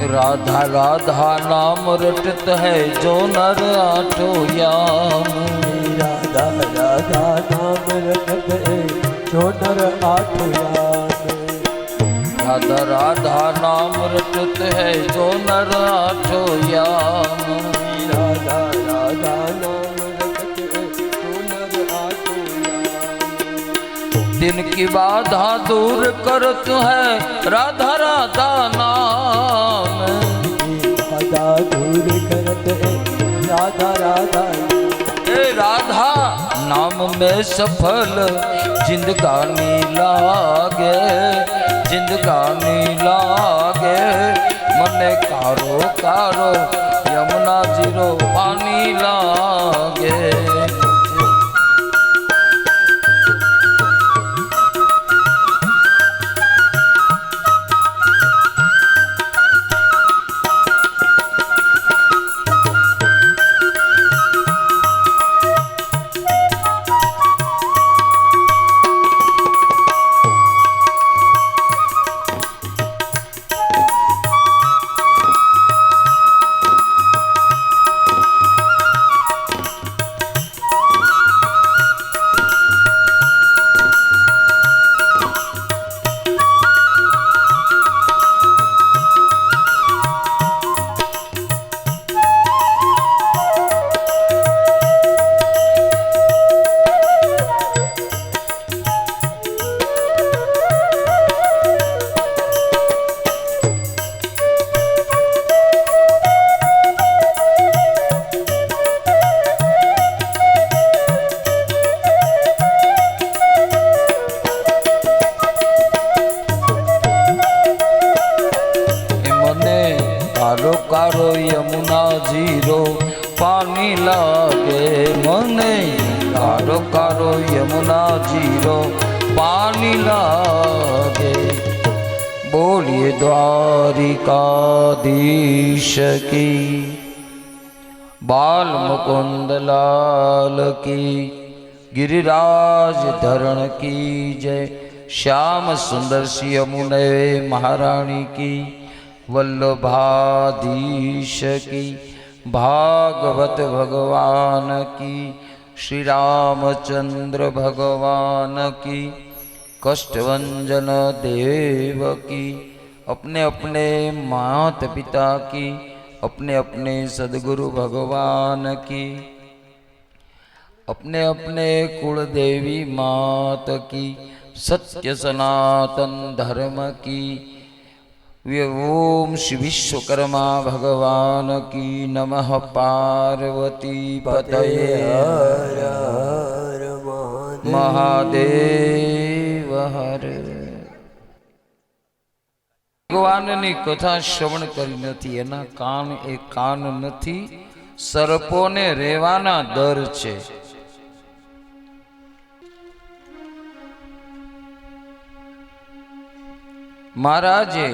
राधा राधा नाम रटत है जो नर आठो याम। राधा राधा नाम रटत है जो नर आठो याम। राधा राधा नाम रटत है जो नर आठो याम। राधा राधा नाम रटत है जो नर आठो याम। दिन की बाधा दूर करत है राधा राधा नाम। बाधा दूर करत है राधा राधा। ए राधा नाम में सफल जिंदगानी लागे, जिंदगानी लागे। मने कारो कारो यमुना जीरो पानी लागे। कारो यमुना जीरो पानी लागे। मने कारो कारो यमुना जीरो पानी लागे। बोलिए द्वारिकाधीश की, बाल मुकुंद लाल की, गिरिराज धरण की जय। श्याम सुंदर सी यमुने महारानी की, वल्लभाधीश की, भागवत भगवान की, श्री रामचंद्र भगवान की, कष्टभंजन देव की, अपने अपने माता पिता की, अपने अपने सदगुरु भगवान की, अपने अपने कुलदेवी मात की, सत्य सनातन धर्म की। ओम श्री विश्वकर्मा भगवान की नमः। पार्वती पतये हर हर महादेव हर। ભગવાનની કથા શ્રવણ કરી નથી, એના કાન એ કાન નથી, સર્પોને રહેવાના દર છે। મહારાજે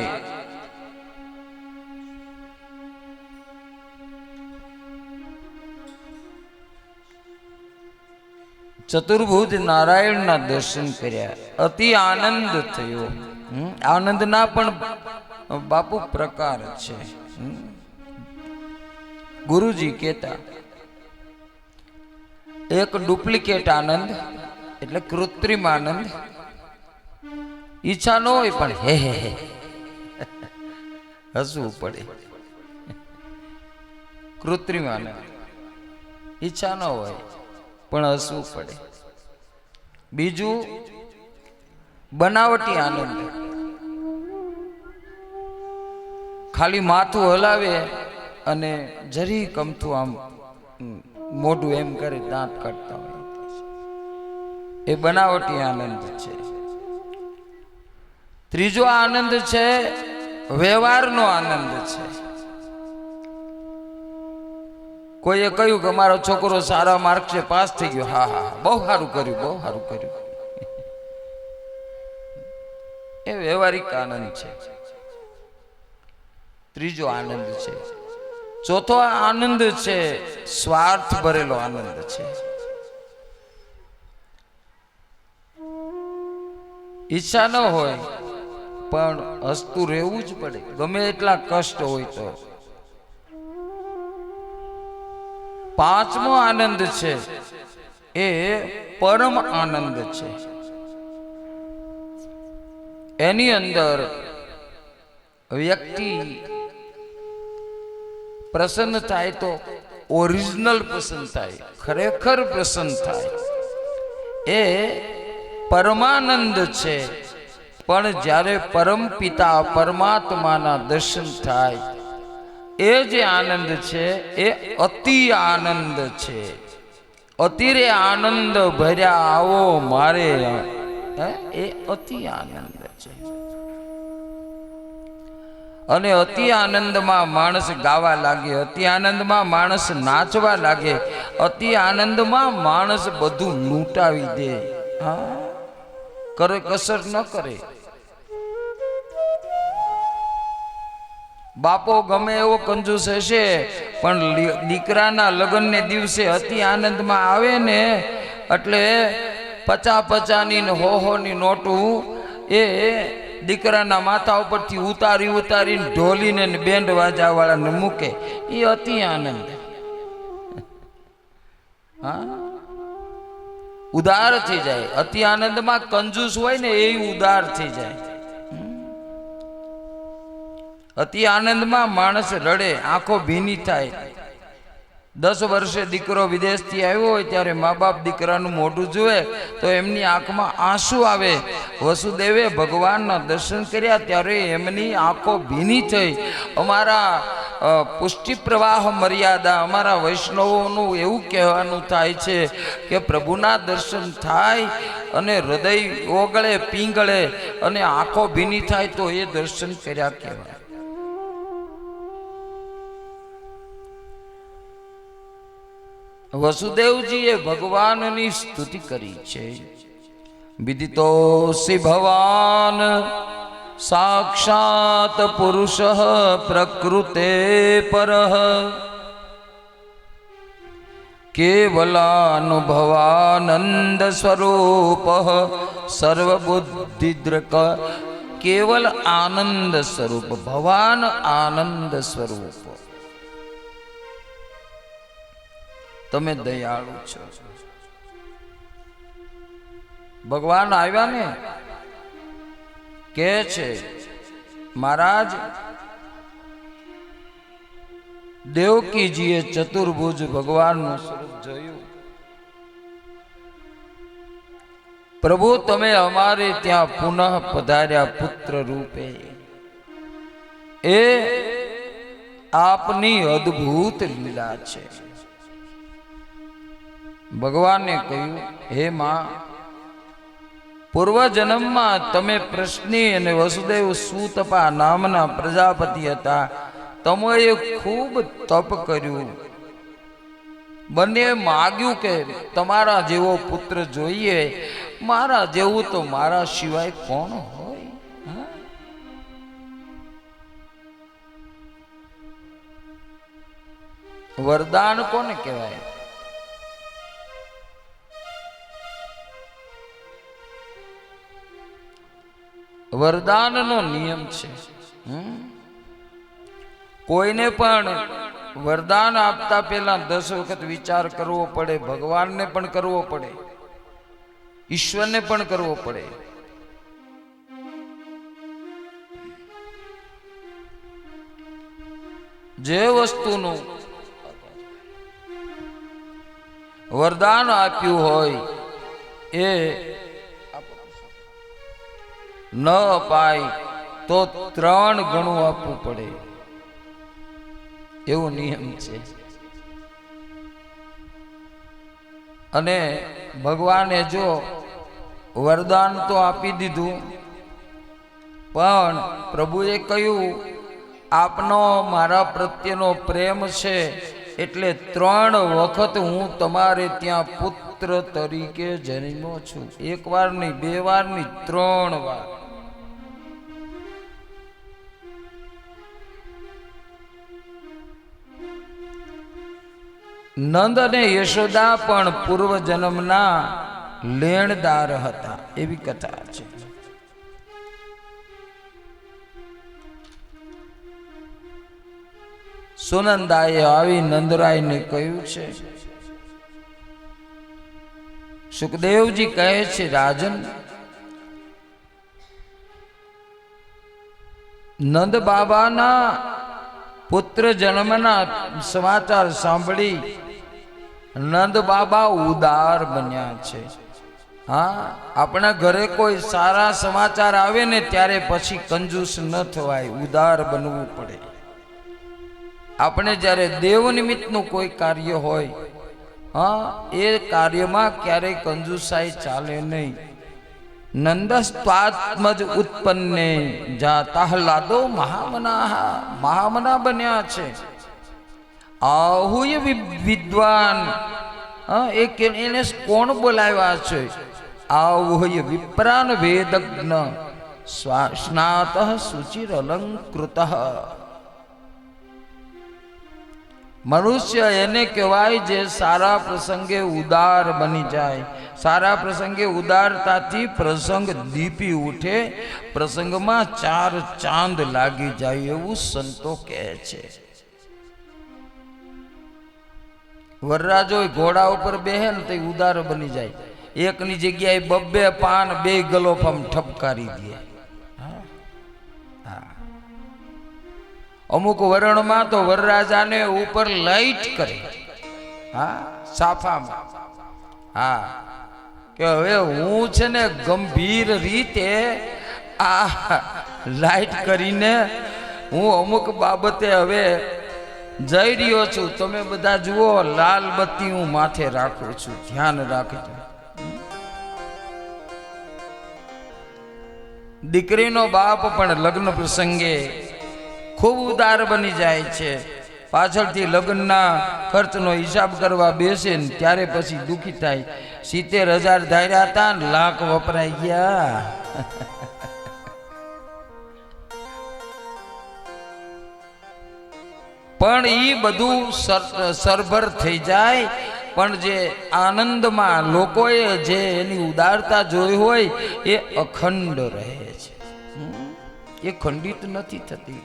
ચતુર્ભુજ નારાયણના દર્શન કર્યા, અતિ આનંદ થયો। આનંદના પણ બાપુ પ્રકાર છે। ગુરુજી કહેતા એક ડુપ્લિકેટ આનંદ એટલે કૃત્રિમ આનંદ, ઈચ્છા ન હોય પણ હે હે હે હસવું પડે। કૃત્રિમ આનંદ, ઈચ્છા ન હોય પણ હસવું પડે। બીજું બનાવટી આનંદ, ખાલી માથું હલાવે અને જરી કમથું આમ મોઢું એમ કરે, દાંત કાઢતા હોય, એ બનાવટી આનંદ છે। ત્રીજો આનંદ છે વ્યવહારનો આનંદ છે। કોઈએ કહ્યું કે મારો છોકરો સારા માર્ક છે, પાસ થઈ ગયો, હા હા બહુ સારું કર્યું, બહુ સારું કર્યું, એ વ્યવહારિક આનંદ છે। ત્રીજો આનંદ છે। ચોથો આનંદ છે સ્વાર્થ ભરેલો આનંદ છે। ઈચ્છા ન હોય પણ હસતું રહેવું જ પડે, ગમે એટલા કષ્ટ હોય તો. પાંચમો આનંદ છે એ પરમ આનંદ છે. એની અંદર વ્યક્તિ પ્રસન્ન થાય તો ઓરિજિનલ પ્રસન્ન થાય, ખરેખર પ્રસન્ન થાય. એ પરમાનંદ છે. પણ જ્યારે પરમ પિતા પરમાત્માના દર્શન થાય એ જે આનંદ છે એ અતિ આનંદ છે. અતિરે આનંદ ભર્યા આવો મારે, એ અતિ આનંદ છે. અને અતિ આનંદમાં માણસ ગાવા લાગે, અતિ આનંદમાં માણસ નાચવા લાગે, અતિ આનંદમાં માણસ બધું લૂંટાવી દે. હા, કરે કસર ન કરે. બાપો ગમે એવો કંજૂસ હશે પણ દીકરાના લગ્નને દિવસે અતિ આનંદમાં આવે ને એટલે 50-50ની ને 100-100ની નોટું એ દીકરાના માથા ઉપરથી ઉતારીને ઢોલીને બેન્ડ વાજા વાળાને મૂકે. એ અતિ આનંદ. હા, ઉદાર થઈ જાય. અતિ આનંદમાં કંજૂસ હોય ને એ ઉદાર થઈ જાય. અતિ આનંદમાં માણસ રડે, આંખો ભીની થાય. 10 વર્ષે દીકરો વિદેશથી આવ્યો હોય ત્યારે મા બાપ દીકરાનું મોઢું જુએ તો એમની આંખમાં આંસુ આવે. વસુદેવે ભગવાનના દર્શન કર્યા ત્યારે એમની આંખો ભીની થઈ. અમારા પુષ્ટિ પ્રવાહ મર્યાદા, અમારા વૈષ્ણવોનું એવું કહેવાનું થાય છે કે પ્રભુના દર્શન થાય અને હૃદય ઓગળે પીંગળે અને આંખો ભીની થાય તો એ દર્શન કર્યા કહેવાય. વસુદેવજીએ ભગવાનની સ્તુતિ કરી છે. વિદિતોસી ભવાન સાક્ષાત પુરુષ પ્રકૃતે પરઃ કેવલાનુભવાનંદ સ્વરૂપ સર્વબુદ્ધિદ્રક. કેવલ આનંદ સ્વરૂપ ભવાન, આનંદ સ્વરૂપ. તમે દયાળુ છો. ભગવાન આવ્યા ને કે છે મહારાજ દેવકીજીએ ચતુર્ભુજ ભગવાનનું સ્વરૂપ જોયું. પ્રભુ તમે અમારે ત્યાં પુનઃ પધાર્યા પુત્ર રૂપે. એ આપની અદ્ભુત લીલા છે. ભગવાને કહ્યું, હે માં, પૂર્વ જન્મમાં તમે પ્રશ્ની અને વસુદેવ સુતપા નામના પ્રજાપતિ હતા. તમે ખૂબ તપ કર્યું. બંને માગ્યું કે તમારા જેવો પુત્ર જોઈએ. મારા જેવું તો મારા સિવાય કોણ હોય? વરદાન કોને કહેવાય? વરદાનનો નિયમ છે. કોઈને પણ વરદાન આપતા પહેલા 10 વખત વિચાર કરવો પડે. ભગવાનને પણ કરવો પડે, ઈશ્વરને પણ કરવો પડે. જે વસ્તુનું વરદાન આપ્યું હોય એ ન અપાય તો 3 ગણું આપવું પડે, એવો નિયમ છે. અને ભગવાને જો વરદાન તો આપી દીધું, પણ પ્રભુએ કહ્યું આપનો મારા પ્રત્યેનો પ્રેમ છે એટલે 3 વખત હું તમારે ત્યાં પુત્ર તરીકે જન્મ્યો છું. 1 વાર નહીં, 2 વાર નહીં, 3 વાર. નંદ અને યશોદા પણ પૂર્વ જન્મના લેણદાર હતા, એવી કથા છે. સુનંદાએ આવી નંદરાયને કહ્યું છે. સુખદેવજી કહે છે, રાજન, નંદ બાબાના પુત્ર જન્મના સમાચાર સાંભળી નંદ બાબા ઉદાર બન્યા છે. હા, આપણા ઘરે કોઈ સારા સમાચાર આવે ને ત્યારે પછી કંજૂસ ન થવાય, ઉદાર બનવું પડે. આપણે જ્યારે દેવ નિમિત્તનું કોઈ કાર્ય હોય, હા, એ કાર્યમાં ક્યારેય કંજૂસાઈ ચાલે નહીં. નંદસ્ત્વાત્મજ ઉત્પન્ને જાતાહલાદો મહામના બન્યા છે. આહુય વિદ્વાન, એને કોણ બોલાવ્યા છે? આહુય વિપ્રાન વેદજ્ઞ સ્નાત સુચિર અલંકૃત. મનુષ્ય એને કહેવાય જે સારા પ્રસંગે ઉદાર બની જાય. સારા પ્રસંગે ઉદારતાથી પ્રસંગ દીપી ઉઠે, પ્રસંગમાં ચાર ચાંદ લાગી જાય એવું સંતો કહે છે. વરરાજો ઘોડા ઉપર બેહે ને તો ઉદાર બની જાય. એકની જગ્યાએ બબ્બે પાન બે ગલોફામ ઠપકારી દે. અમુક વરણમાં તો વરરાજાને ઉપર લાઈટ કરે, હા, સાફામાં. હા, કે હવે હું છે ને ગંભીર રીતે આ લાઈટ કરીને હું અમુક બાબતે હવે જઈ રહ્યો છું. તમે બધા જુઓ, લાલ બત્તી હું માથે રાખું છું, ધ્યાન રાખજો. દીકરીનો બાપ પણ લગ્ન પ્રસંગે ખૂબ ઉદાર બની જાય છે. પાછળથી લગ્નના ખર્ચનો હિસાબ કરવા બેસે ને ત્યારે પછી દુઃખી થાય. 70,000 ધાર્યા હતા, લાખ વપરાઈ ગયા. પણ એ બધું સરભર થઈ જાય. પણ જે આનંદમાં લોકોએ જે એની ઉદારતા જોઈ હોય એ અખંડ રહે છે, એ ખંડિત નથી થતી.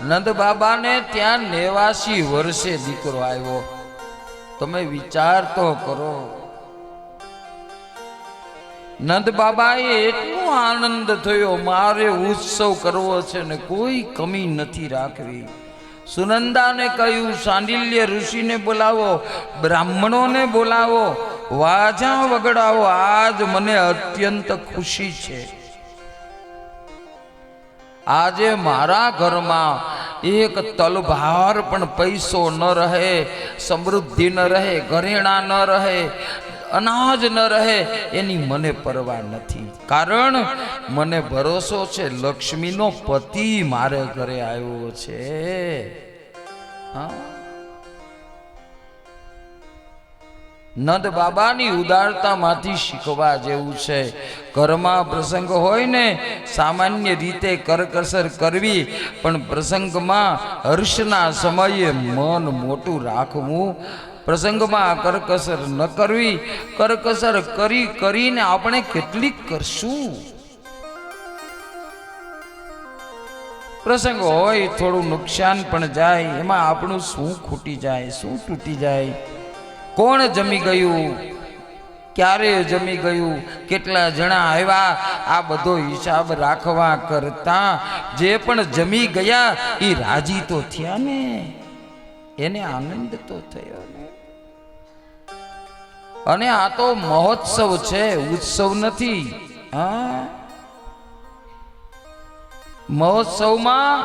નંદ બાબાને ત્યાં 89 વર્ષે દીકરો આવ્યો. તમે વિચાર તો કરો. નંદ બાબાએ એટલો આનંદ થયો, મારે ઉત્સવ કરવો છે ને કોઈ કમી નથી રાખવી. સુનંદાને કહ્યું, સાંડિલ્ય ઋષિને બોલાવો, બ્રાહ્મણોને બોલાવો, વાજા વગડાવો. આજ મને અત્યંત ખુશી છે. આજે મારા ઘરમાં એક તલભાર પણ પૈસો ન રહે, સમૃદ્ધિ ન રહે, ઘરેણા ન રહે, અનાજ ન રહે, એની મને પરવા નથી. કારણ મને ભરોસો છે લક્ષ્મીનો પતિ મારે ઘરે આવ્યો છે. નંદ બાબાની ઉદારતામાંથી શીખવા જેવું છે. ઘરમાં પ્રસંગ હોય ને, સામાન્ય રીતે કરકસર કરવી, પણ પ્રસંગમાં હર્ષના સમયે મન મોટું રાખવું. પ્રસંગમાં કરકસર ન કરવી. કરકસર કરીને આપણે કેટલીક કરશું. પ્રસંગ હોય, થોડું નુકસાન પણ જાય, એમાં આપણું શું ખૂટી જાય, શું તૂટી જાય, કોણ જમી ગયું, ક્યારે જમી ગયું, કેટલા જણા આવ્યા, આ બધો હિસાબ રાખવા કરતા જે પણ જમી ગયા એ રાજી તો થયા ને, એને આનંદ તો થયો ને. અને આ તો મહોત્સવ છે, ઉત્સવ નથી. હા, મહોત્સવમાં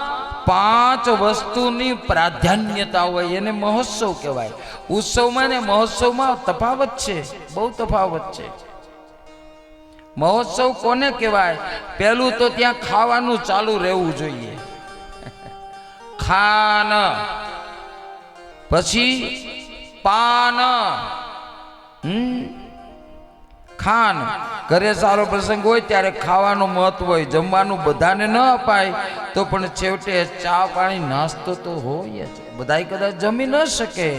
5 વસ્તુની પ્રાધાન્યતા હોય, એને મહોત્સવ કહેવાય. ઉત્સવમાં ને મહોત્સવમાં તફાવત છે, બહુ તફાવત છે. મહોત્સવ કોને કહેવાય? પહેલું તો ત્યાં ખાવાનું ચાલુ રહેવું જોઈએ. ખાન, પછી પાન. ખાન, ઘરે સારો પ્રસંગ હોય ત્યારે ખાવાનું મહત્વ હોય. જમવાનું બધાને ન અપાય તો પણ છેવટે ચા પાણી નાસ્તો તો હોય જ. બધાય કદાચ જમી ન શકે.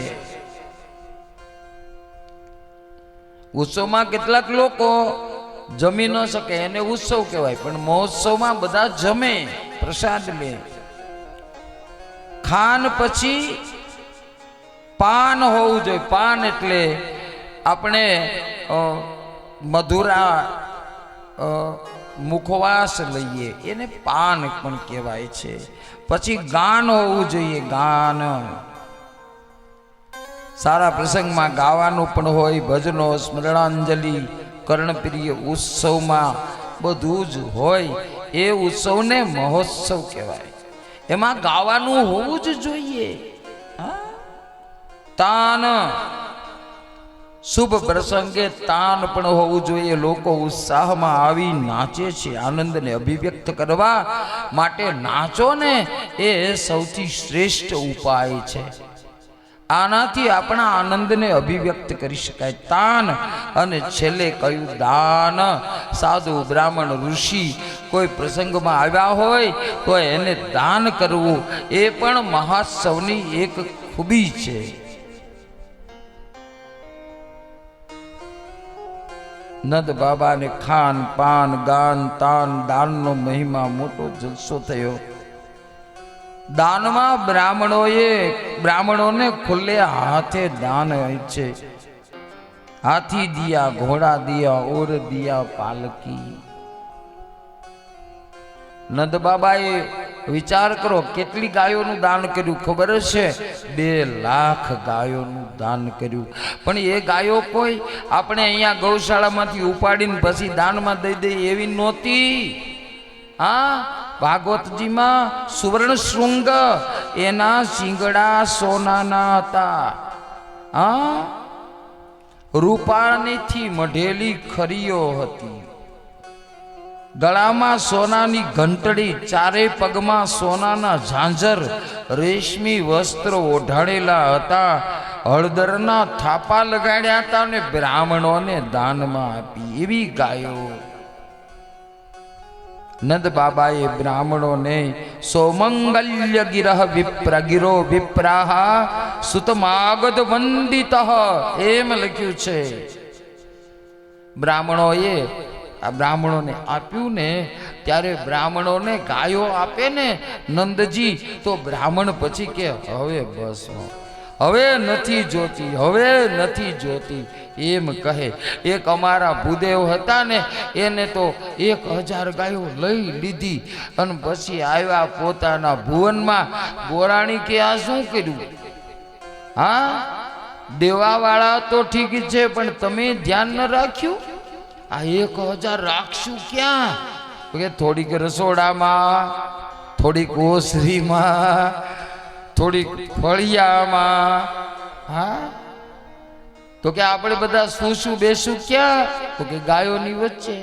ઉત્સવમાં કેટલાક લોકો જમી ન શકે, એને ઉત્સવ કહેવાય. પણ મહોત્સવમાં બધા જમે, પ્રસાદ લે. ખાન પછી પાન હોવું જોઈએ. પાન એટલે આપણે મધુરા મુખવાસ લઈએ એને પાન પણ કહેવાય છે. પછી ગાન હોવું જોઈએ. ગાન સારા પ્રસંગમાં ગાવાનું પણ હોય. ભજનો, સ્મરણાંજલિ, કર્ણપ્રિય ઉત્સવમાં બધું જ હોય. એ ઉત્સવને મહોત્સવ કહેવાય. એમાં ગાવાનું હોવું જ જોઈએ. તાન, શુભ પ્રસંગે તાન પણ હોવું જોઈએ. લોકો ઉત્સાહમાં આવી નાચે છે. આનંદને અભિવ્યક્ત કરવા માટે નાચો ને એ સૌથી શ્રેષ્ઠ ઉપાય છે. આનાથી આપણા આનંદને અભિવ્યક્ત કરી શકાય. તાન અને છેલ્લે કહ્યું દાન. સાધુ, બ્રાહ્મણ, ઋષિ કોઈ પ્રસંગમાં આવ્યા હોય તો એને દાન કરવું એ પણ મહોત્સવની એક ખૂબી છે. નંદ બાબાને ખાન પાન ગાન તાન દાનનો મહિમા મોટો જલસો થયો. દાનમાં બ્રાહ્મણોને ખુલ્લે હાથે દાન હોય છે. હાથી દિયા, ઘોડા દિયા, ઓર દિયા, પાલકી. નંદ બાબાએ વિચાર કરો કેટલી ગાયોનું દાન કર્યું ખબર છે? 2 લાખ ગાયોનું દાન કર્યું. પણ એ ગાયો કોઈ આપણે અહીંયા ગૌશાળામાંથી ઉપાડીને પછી દાનમાં દઈ દઈ એવી નહોતી. ભાગવતજીમાં સુવર્ણ શૃંગ એના શિંગડા સોનાના હતા. રૂપાનીથી મઢેલી ખરીઓ હતી. ગળામાં સોનાની ઘંટડી, ચારે પગમાં સોનાના ઝાંઝર, રેશમી વસ્ત્રો ઓઢાડેલા હતા. હળદરના થાપા લગાડ્યા હતા અને બ્રાહ્મણોને દાનમાં આપી એવી ગાયો. નંદ બાબાએ બ્રાહ્મણોને સોમંગલ્ય ગિરહ ગિરો વિપ્રાહ સુતમાગધ વંદિત એમ લખ્યું છે. બ્રાહ્મણોને આપ્યું ને ત્યારે બ્રાહ્મણોને ગાયો આપે ને નંદજી તો બ્રાહ્મણ પછી કે હવે બસ, હવે નથી જોતી એમ કહે. એક અમારા ભૂદેવ હતા ને એને તો 1000 ગાયો લઈ લીધી અને પછી આવ્યા પોતાના ભુવનમાં. ગોરાણી કે આ શું કર્યું? દેવાવાળા તો ઠીક છે પણ તમે ધ્યાન ન રાખ્યું. આ 1000 રાખશું ક્યાં? કે થોડીક રસોડામાં, થોડીક ઓસરીમાં, થોડીક ફળિયામાં. તો કે આપણે બધા શું બેસું ક્યાં? તો કે ગાયોની વચ્ચે.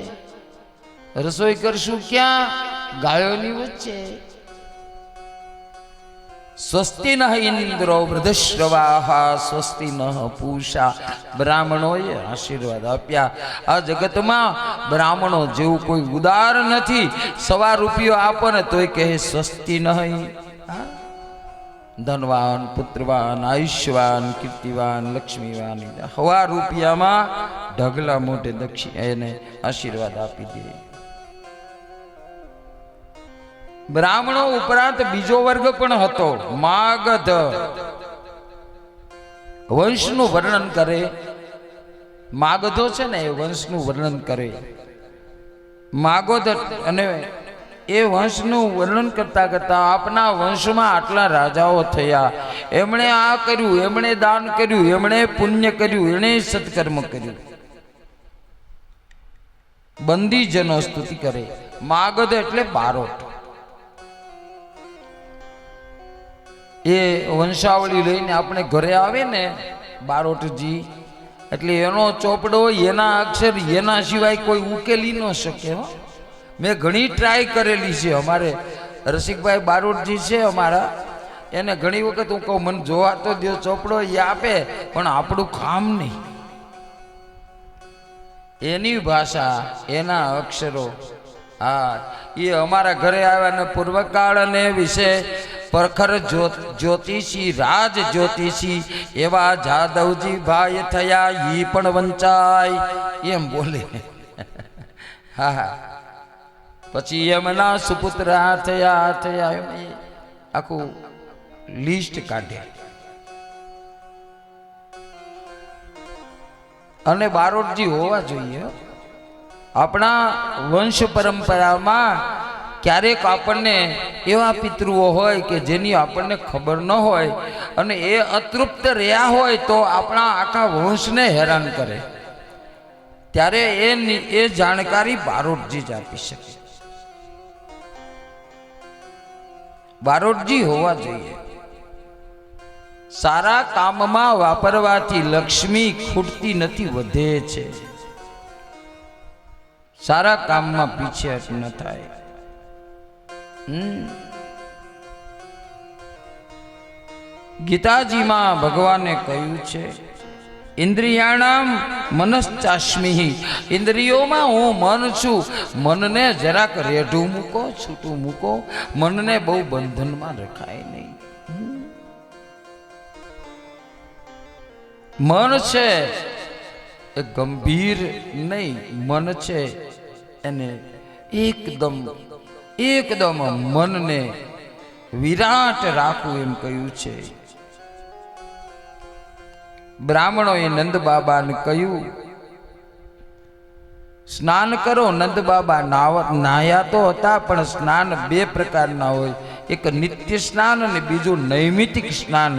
રસોઈ કરશું ક્યાં? ગાયોની વચ્ચે. સ્વસ્તિ નઃ ઇન્દ્રો વૃધશ્રવાહ સ્વસ્તિ નઃ પૂષા. બ્રાહ્મણોએ આશીર્વાદ આપ્યા. આ જગતમાં બ્રાહ્મણો જેવું કોઈ ઉદાર નથી. 1.25 રૂપિયો આપો ને તોય કહે સ્વસ્તિ નહીં. ધનવાન, પુત્રવાન, આયુષ્યવાન, કીર્તિવાન, લક્ષ્મીવાન 1.25 રૂપિયામાં ઢગલા મોટે એને આશીર્વાદ આપી દે. બ્રાહ્મણો ઉપરાંત બીજો વર્ગ પણ હતો, માગધ. વંશનું વર્ણન કરે. માગધો છે ને એ વંશનું વર્ણન કરે. માગધ અને એ વંશનું વર્ણન કરતા કરતા આપના વંશમાં આટલા રાજાઓ થયા, એમણે આ કર્યું, એમણે દાન કર્યું, એમણે પુણ્ય કર્યું, એમણે સત્કર્મ કર્યું. બંદીજનો સ્તુતિ કરે. માગધ એટલે બારોટ. એ વંશાવળી લઈને આપણે ઘરે આવે ને બારોટજી, એટલે એનો ચોપડો, એના અક્ષર, એના સિવાય કોઈ ઉકેલી ન શકે. મેં ઘણી ટ્રાય કરેલી છે. અમારે રસિકભાઈ બારોટજી છે અમારા, એને ઘણી વખત હું કહું મને જોવા તો દો ચોપડો, એ આપે પણ આપણું કામ નહીં. એની ભાષા, એના અક્ષરો. એ અમારા ઘરે આવ્યા ને પૂર્વકાળ અને વિશે પરખર જ્યોતિષી, રાજ જ્યોતિષી એવા જાદવજી ભાઈ થયા, ઈ પણ વંચાય એમ બોલે. પછી એમના સુપુત્ર થયા. આખું લિસ્ટ કાઢે. અને બારોટજી હોવા જોઈએ. આપણા વંશ પરંપરામાં ક્યારેક આપણને એવા પિતૃઓ હોય કે જેની આપણને ખબર ન હોય અને એ અતૃપ્ત રહ્યા હોય તો આપણા આખા વંશને હેરાન કરે, ત્યારે એ જાણકારી બારોટજી જ આપી શકે. બારોટજી હોવા જોઈએ. સારા કામમાં વાપરવાથી લક્ષ્મી ખૂટતી નથી, વધે છે. સારા કામમાં પીછેહટ ન થાય. ગીતાજીમાં ભગવાને કહ્યું છે, ઇન્દ્રિયાણામ મનશ્ચાસ્મિ, ઇન્દ્રિયોમાં હું મન છું. મનને જરાક રેઢું મૂકો, છૂટું મૂકો. મનને બહુ બંધનમાં રખાય નહીં. મન છે એ ગંભીર નહીં, મન છે એને એકદમ મનને વિરાટ રાખવું એમ કહ્યું છે. બ્રાહ્મણોએ નંદ બાબાને કહ્યું, સ્નાન કરો. નંદ બાબા નાહ્યા તો હતા, પણ સ્નાન બે પ્રકારના હોય, એક નિત્ય સ્નાન અને બીજું નૈમિતિક સ્નાન.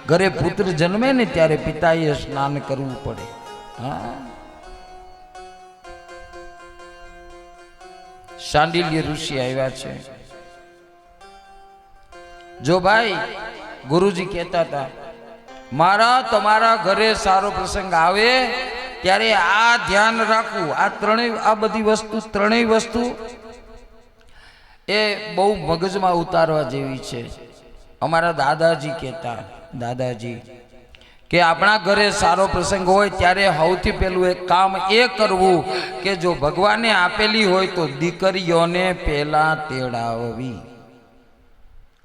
ઘરે પુત્ર જન્મે ને ત્યારે પિતાએ સ્નાન કરવું પડે. હા, શાંડિલ્ય ઋષિ આવ્યા છે. જો ભાઈ, ગુરુજી કહેતા હતા, મારા તમારા ઘરે સારો પ્રસંગ આવે ત્યારે આ ધ્યાન રાખવું. આ બધી વસ્તુ, ત્રણેય વસ્તુ એ બહુ મગજમાં ઉતારવા જેવી છે. અમારા દાદાજી કહેતા, દાદાજી કે આપણા ઘરે સારો પ્રસંગ હોય ત્યારે સૌથી પહેલું એક કામ એ કરવું કે જો ભગવાને આપેલી હોય તો દીકરીઓને પહેલા તેડાવવી.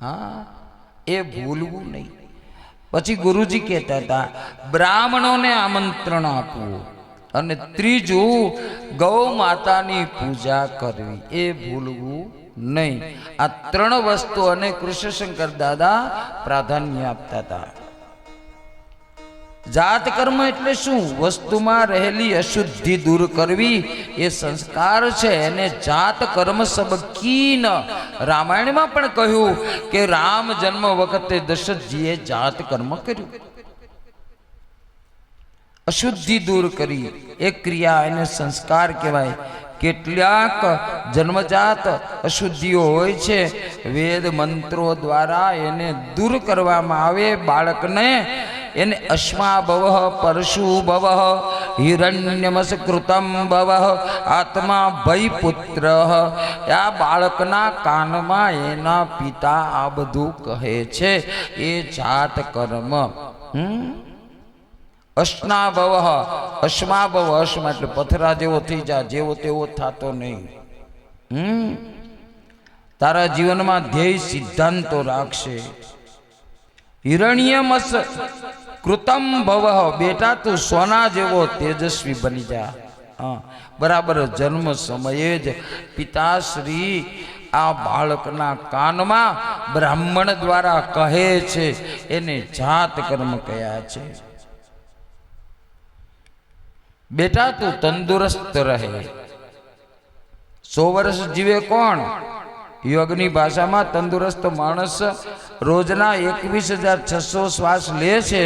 હા, એ ભૂલવું નહીં. પછી ગુરુજી કહેતા હતા, બ્રાહ્મણોને આમંત્રણ આપવું. અને ત્રીજું, ગૌ માતાની પૂજા કરવી, એ ભૂલવું નહીં. આ ત્રણ વસ્તુઓને કૃષ્ણશંકર દાદા પ્રાધાન્ય આપતા હતા. જાત કર્મ એટલે શું? વસ્તુમાં રહેલી અશુદ્ધિ દૂર કરવી એ સંસ્કાર છે. એને જાત કર્મ સબ કીન. રામાયણમાં પણ કહ્યું કે રામ જન્મ વખતે દશરથજીએ જાત કર્મ કર્યું, અશુદ્ધિ દૂર કરી. એ ક્રિયા, એને સંસ્કાર કહેવાય. કેટલાક જન્મજાત અશુદ્ધિઓ હોય છે, વેદ મંત્રો દ્વારા એને દૂર કરવામાં આવે. બાળકને એને અશ્મા ભવ, પરશુ ભવ, હિરણ્યમસ કૃતમ ભવ, આત્મા ભય પુત્ર. આ બાળકના કાનમાં એના પિતા આ બધું કહે છે, એ જાત કર્મ. અશ્ના ભવ, અશ્મા ભવ, અશ્મા એટલે પથરા જેવો થઈ જા, જેવો તેવો થતો નહીં. તારા જીવનમાં ધ્યેય સિદ્ધાંતો રાખશે. હિરણ્યમસ કૃતમ ભવ, બેટા તું સોના જેવો તેજસ્વી બની જા. હા, બરાબર જન્મ સમયે જ પિતાશ્રી આ બાળકના કાનમાં બ્રાહ્મણ દ્વારા કહે છે, એને જાત કર્મ કહ્યા છે. બેટા તું તંદુરસ્ત રહે. 100 વર્ષ જીવે કોણ? યોગની ભાષામાં તંદુરસ્ત માણસ રોજના 21,600 શ્વાસ લે છે,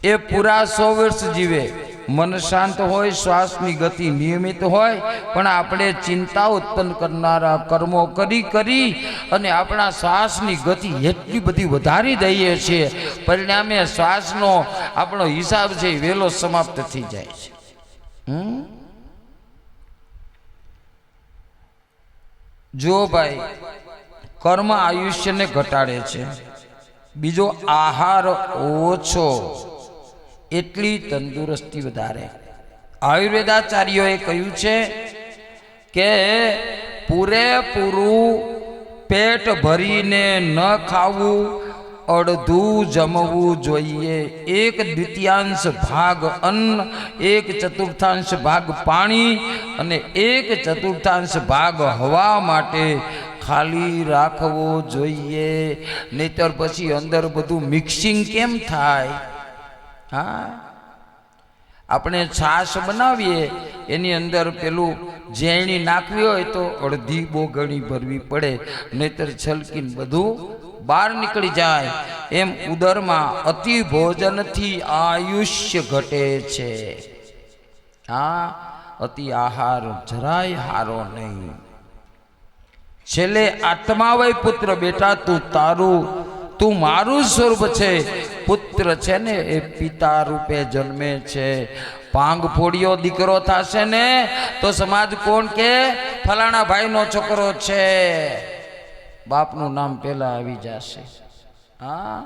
એ પૂરા 100 વર્ષ જીવે. મન શાંત હોય, શ્વાસની ગતિ નિયમિત હોય. પણ આપણે ચિંતા ઉત્પન્ન કરનારા કર્મો કરી અને આપણા શ્વાસની ગતિ એટલી બધી વધારી દઈએ છીએ, પરિણામે શ્વાસનો આપણો હિસાબ છે એ વહેલો સમાપ્ત થઈ જાય છે. જો ભાઈ, કર્મ આયુષ્યને ઘટાડે છે. બીજો, આહાર ઓછો એટલી તંદુરસ્તી વધારે. આયુર્વેદાચાર્યોએ કહ્યું છે કે પૂરેપૂરું પેટ ભરીને ન ખાવું, અડધું જમવું જોઈએ. 1/2 ભાગ અન્ન, 1/4 ભાગ પાણી અને 1/4 ભાગ હવા માટે ખાલી રાખવો જોઈએ, નહીતર પછી અંદર બધું મિક્સિંગ કેમ થાય? હા, આપણે છાશ બનાવીએ એની અંદર પેલું ઝેણી નાખવી હોય તો અડધી બોગણી ભરવી પડે, નહીતર છલકીને બધું બહાર નીકળી જાય. એમ ઉદરમાં અતિ ભોજનથી આયુષ્ય ઘટે છે. હા, અતિ આહાર જરાય હારો નહીં. છેલ્લે આત્મા વય પુત્ર, બેટા તું મારું સ્વરૂપ છે. પુત્ર છે ને એ પિતા રૂપે જન્મે છે. ભાંગ ફોડિયો દીકરો થશે ને તો સમાજ કોણ કે ફલાણા ભાઈનો છોકરો છે, બાપનું નામ પેલા આવી જશે. હા,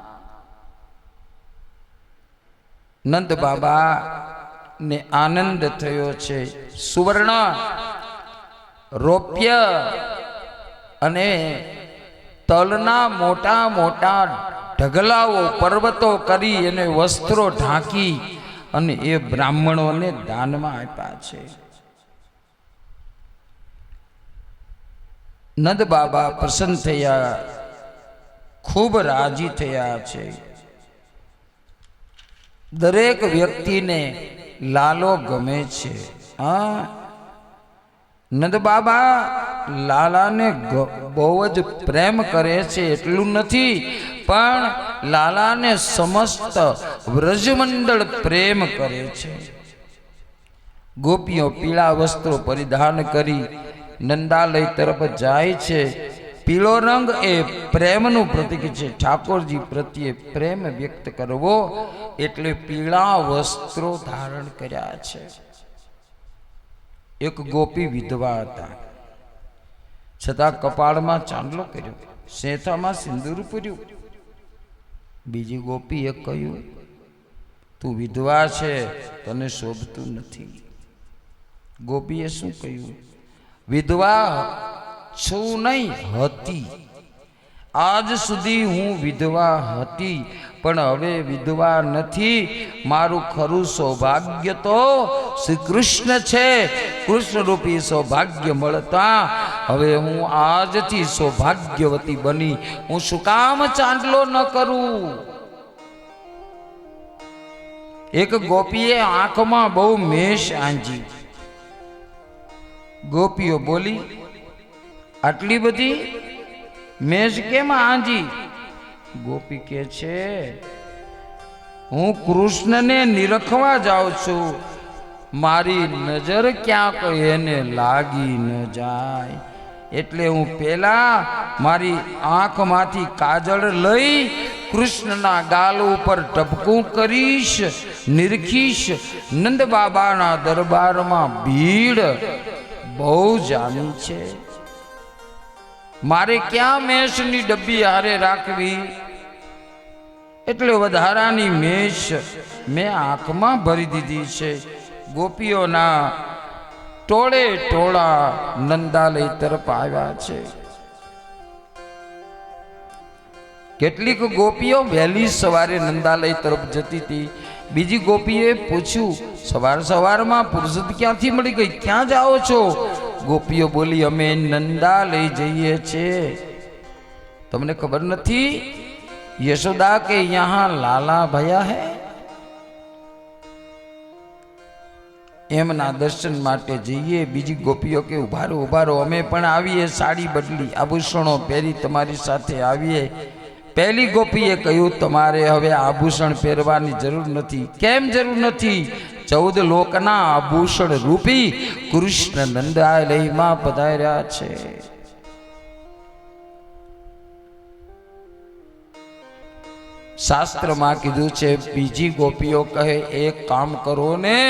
નંદ બાબા ને આનંદ થયો છે. સુવર્ણ, રૌપ્ય અને તલના મોટા મોટા ઢગલાઓ પર્વતો કરી એને વસ્ત્રો ઢાંકી અને એ બ્રાહ્મણોને દાનમાં આપ્યા છે. નંદ બાબા પ્રસન્ન થયા, ખૂબ રાજી થયા છે. દરેક વ્યક્તિને લાલો ગમે છે. હા, નંદ બાબા લાલાને બહુ જ પ્રેમ કરે છે એટલું નથી, પણ લાલાને સમસ્ત વ્રજમંડળ પ્રેમ કરે છે. ગોપીઓ પીળા વસ્ત્રો પરિધાન કરી નંદાલય તરફ જાય છે. પીળો રંગ એ પ્રેમનું પ્રતીક છે. ઠાકોરજી પ્રત્યે પ્રેમ વ્યક્ત કરવો એટલે પીળા વસ્ત્રો ધારણ કર્યા છે. એક ગોપી વિધવા હતા, છતાં કપાળમાં ચાંદલો કર્યો, શેથામાં સિંદૂર પૂર્યું. બીજી ગોપીએ કહ્યું, તું વિધવા છે, તને શોભતું નથી. ગોપીએ શું કહ્યું? વિધવા છું નહીં, હતી. આજ સુધી હું વિધવા હતી, પણ હવે વિધવા નથી. મારું ખરું સૌભાગ્ય તો શ્રી કૃષ્ણ છે. કૃષ્ણ રૂપી સૌભાગ્ય મળતા હવે હું આજથી સૌભાગ્યવતી બની. હું શું કામ ચાંદલો ન કરું? એક ગોપીએ આંખમાં બહુ મેષ આંજી. ગોપીઓ બોલી, આટલી બધી મેષ કેમ આંજી? ગોપી કે છે, હું કૃષ્ણને નિરખવા જાઉં છું, મારી નજર ક્યાંક એને લાગી ન જાય, એટલે હું પેલા મારી આંખમાંથી કાજળ લઈ કૃષ્ણના ગાલ ઉપર ટપકું કરીશ, નિરખીશ. નંદ બાબાના દરબારમાં ભીડ બહુ જામી છે, મારે ક્યાં મેષની ડબ્બી હારે રાખવી, એટલે વધારાની મેષ મેં આંખમાં ભરી દીધી છે. ગોપીઓના ટોળે ટોળા નંદાલય તરફ આવ્યા છે. કેટલીક ગોપીઓ વહેલી સવારે નંદાલય તરફ જતી હતી. બીજી ગોપીએ પૂછ્યું, સવાર સવારમાં પુરુષ ક્યાંથી મળી ગઈ, ક્યાં જાઓ છો? ગોપીઓ બોલી, અમે નંદાલય જઈએ છીએ. તમને ખબર નથી યશોદા કે યહાં લાલા ભયા હૈ? એમના દર્શન માટે જઈએ. બીજી ગોપીઓ કે ઉભા રહો, અમે પણ આવીએ, સાડી બદલી આભૂષણો પહેરી તમારી સાથે આવીએ. પહેલી ગોપીએ કહ્યું, તમારે હવે આભૂષણ પહેરવાની જરૂર નથી. કેમ જરૂર નથી? 14 લોકના આભૂષણ રૂપી કૃષ્ણ નંદાલયમાં પધાર્યા છે. શાસ્ત્રમાં કીધું છે. બીજી ગોપીઓ કહે, એક કામ કરો ને,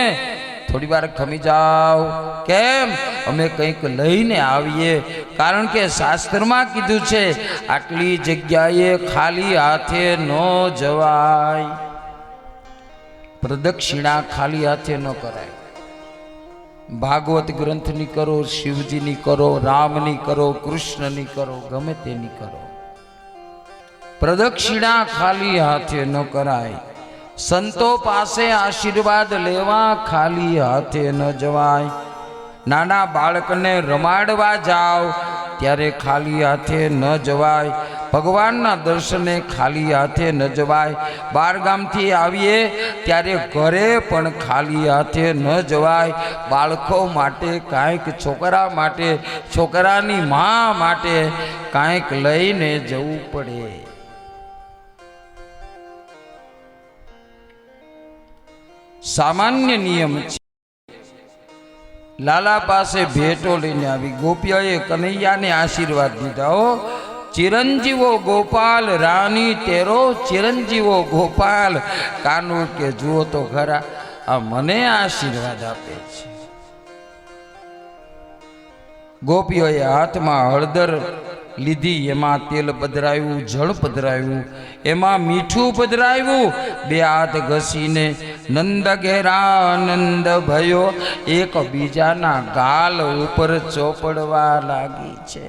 થોડી વાર ખમી જાઓ. કેમ? અમે કંઈક લઈને આવીએ. કારણ કે શાસ્ત્રમાં કીધું છે, આટલી જગ્યાએ ખાલી હાથે ન જવાય. પ્રદક્ષિણા ખાલી હાથે ન કરાય. ભાગવત ગ્રંથની કરો, શિવજીની કરો, રામની કરો, કૃષ્ણની કરો, ગમે તેની કરો. પ્રદક્ષિણા ખાલી હાથે ન કરાય. સંતો પાસે આશીર્વાદ લેવા ખાલી હાથે ન જવાય. નાના બાળકને રમાડવા જાઓ ત્યારે ખાલી હાથે ન જવાય, ભગવાનના દર્શને ખાલી હાથે ન જવાય. બાર ગામથી આવીએ ત્યારે ઘરે પણ ખાલી હાથે ન જવાય. બાળકો માટે કાંઈક, છોકરા માટે, છોકરાની મા માટે કાંઈક લઈને જવું પડે. સામાન્ય નિયમ છે. લાલા પાસે ભેટો લઈને આવી. ગોપીઓએ કનૈયાને આશીર્વાદ દીધા. હો, ચિરંજીવો ગોપાલ રાની તેરો ચિરંજીવો ગોપાલ. કાનુ કે જુઓ તો ખરા, આ મને આશીર્વાદ આપે છે. ગોપીઓએ હાથમાં હળદર લીધી, એમાં તેલ પધરાવ્યું, જળ પધરાવ્યું, એમાં મીઠું પધરાવ્યું. બે હાથ ઘસીને નંદ ઘેરા આનંદ ભયો, એક બીજાના ગાલ ઉપર ચોપડવા લાગી છે.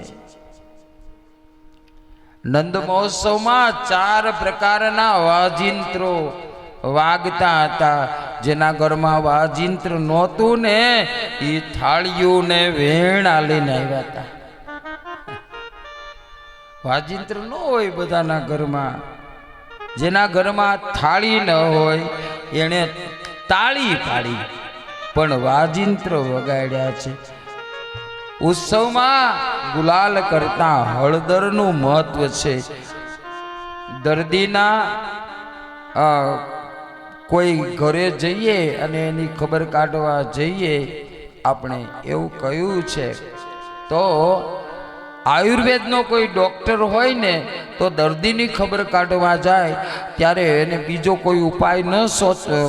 નંદ મહોત્સવમાં 4 પ્રકારના વાજિંત્રો વાગતા હતા. જેના ઘરમાં વાજિંત્ર નહોતું ને એ થાળીયું ને વેણા લઈને આવ્યા હતા. વાજિંત્ર ન હોય બધાના ઘરમાં. જેના ઘરમાં થાળી ન હોય એને તાળી પાડી, પણ વાજિંત્ર વગાડ્યા છે. ઉત્સવમાં ગુલાલ કરતા હળદરનું મહત્વ છે. દર્દીના કોઈ ઘરે જઈએ અને એની ખબર કાઢવા જઈએ, આપણે એવું કહ્યું છે. તો આયુર્વેદનો કોઈ ડૉક્ટર હોય ને તો દર્દીની ખબર કાઢવા જાય ત્યારે એને બીજો કોઈ ઉપાય ન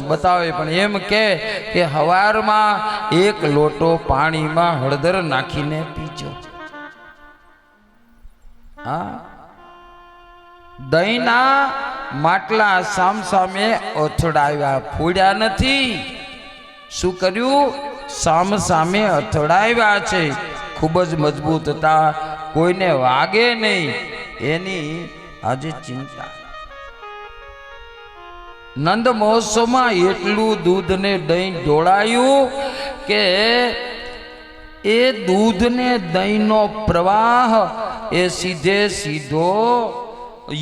બતાવે, પણ એમ કે હવારમાં 1 લોટો પાણીમાં હળદર નાખીને પીજો. હા, દહીંના માટલા સામસામે અથડાવ્યા, ફોડ્યા નથી. શું કર્યું? સામસામે અથડાવ્યા છે. ખૂબ જ મજબૂત હતા, કોઈને વાગે નહીં એની આજે ચિંતા. નંદ મહોત્સવમાં એટલું દૂધ ને દહીં ઢોળાયું કે એ દૂધ ને દહીંનો પ્રવાહ એ સીધે સીધો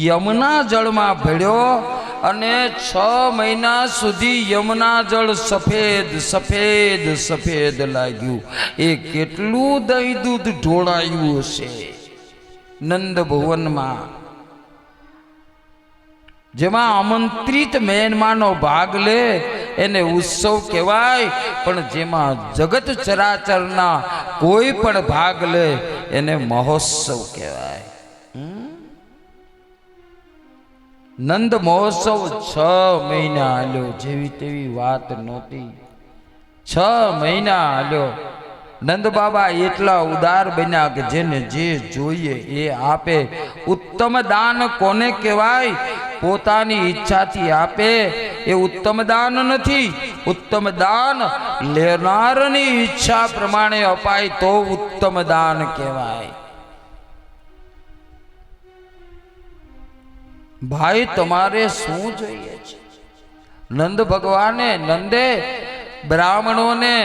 યમુના જળમાં ભળ્યો અને 6 મહિના સુધી યમુના જળ સફેદ સફેદ સફેદ લાગ્યું. એ કેટલું દહીં દૂધ ઢોળાયું હશે નંદ ભુવનમાં. જેમાં આમંત્રિત મહેમાનો ભાગ લે એને ઉત્સવ કહેવાય, પણ જેમાં જગત ચરાચરના કોઈ પણ ભાગ લે એને મહોત્સવ કહેવાય. નંદ મહોત્સવ 6 મહિના હાલ્યો. જેવી તેવી વાત નહોતી. 6 મહિના હાલ્યો. નંદ બાબા એટલા ઉદાર બન્યા કે જેને જે જોઈએ એ આપે. ઉત્તમ દાન કોને કહેવાય? પોતાની ઈચ્છાથી આપે એ ઉત્તમ દાન નથી. ઉત્તમ દાન લેનારની ઈચ્છા પ્રમાણે અપાય તો ઉત્તમ દાન કહેવાય. ભાઈ તમારે શું જોઈએ છે? નંદ ભગવાને નંદે બ્રાહ્મણોને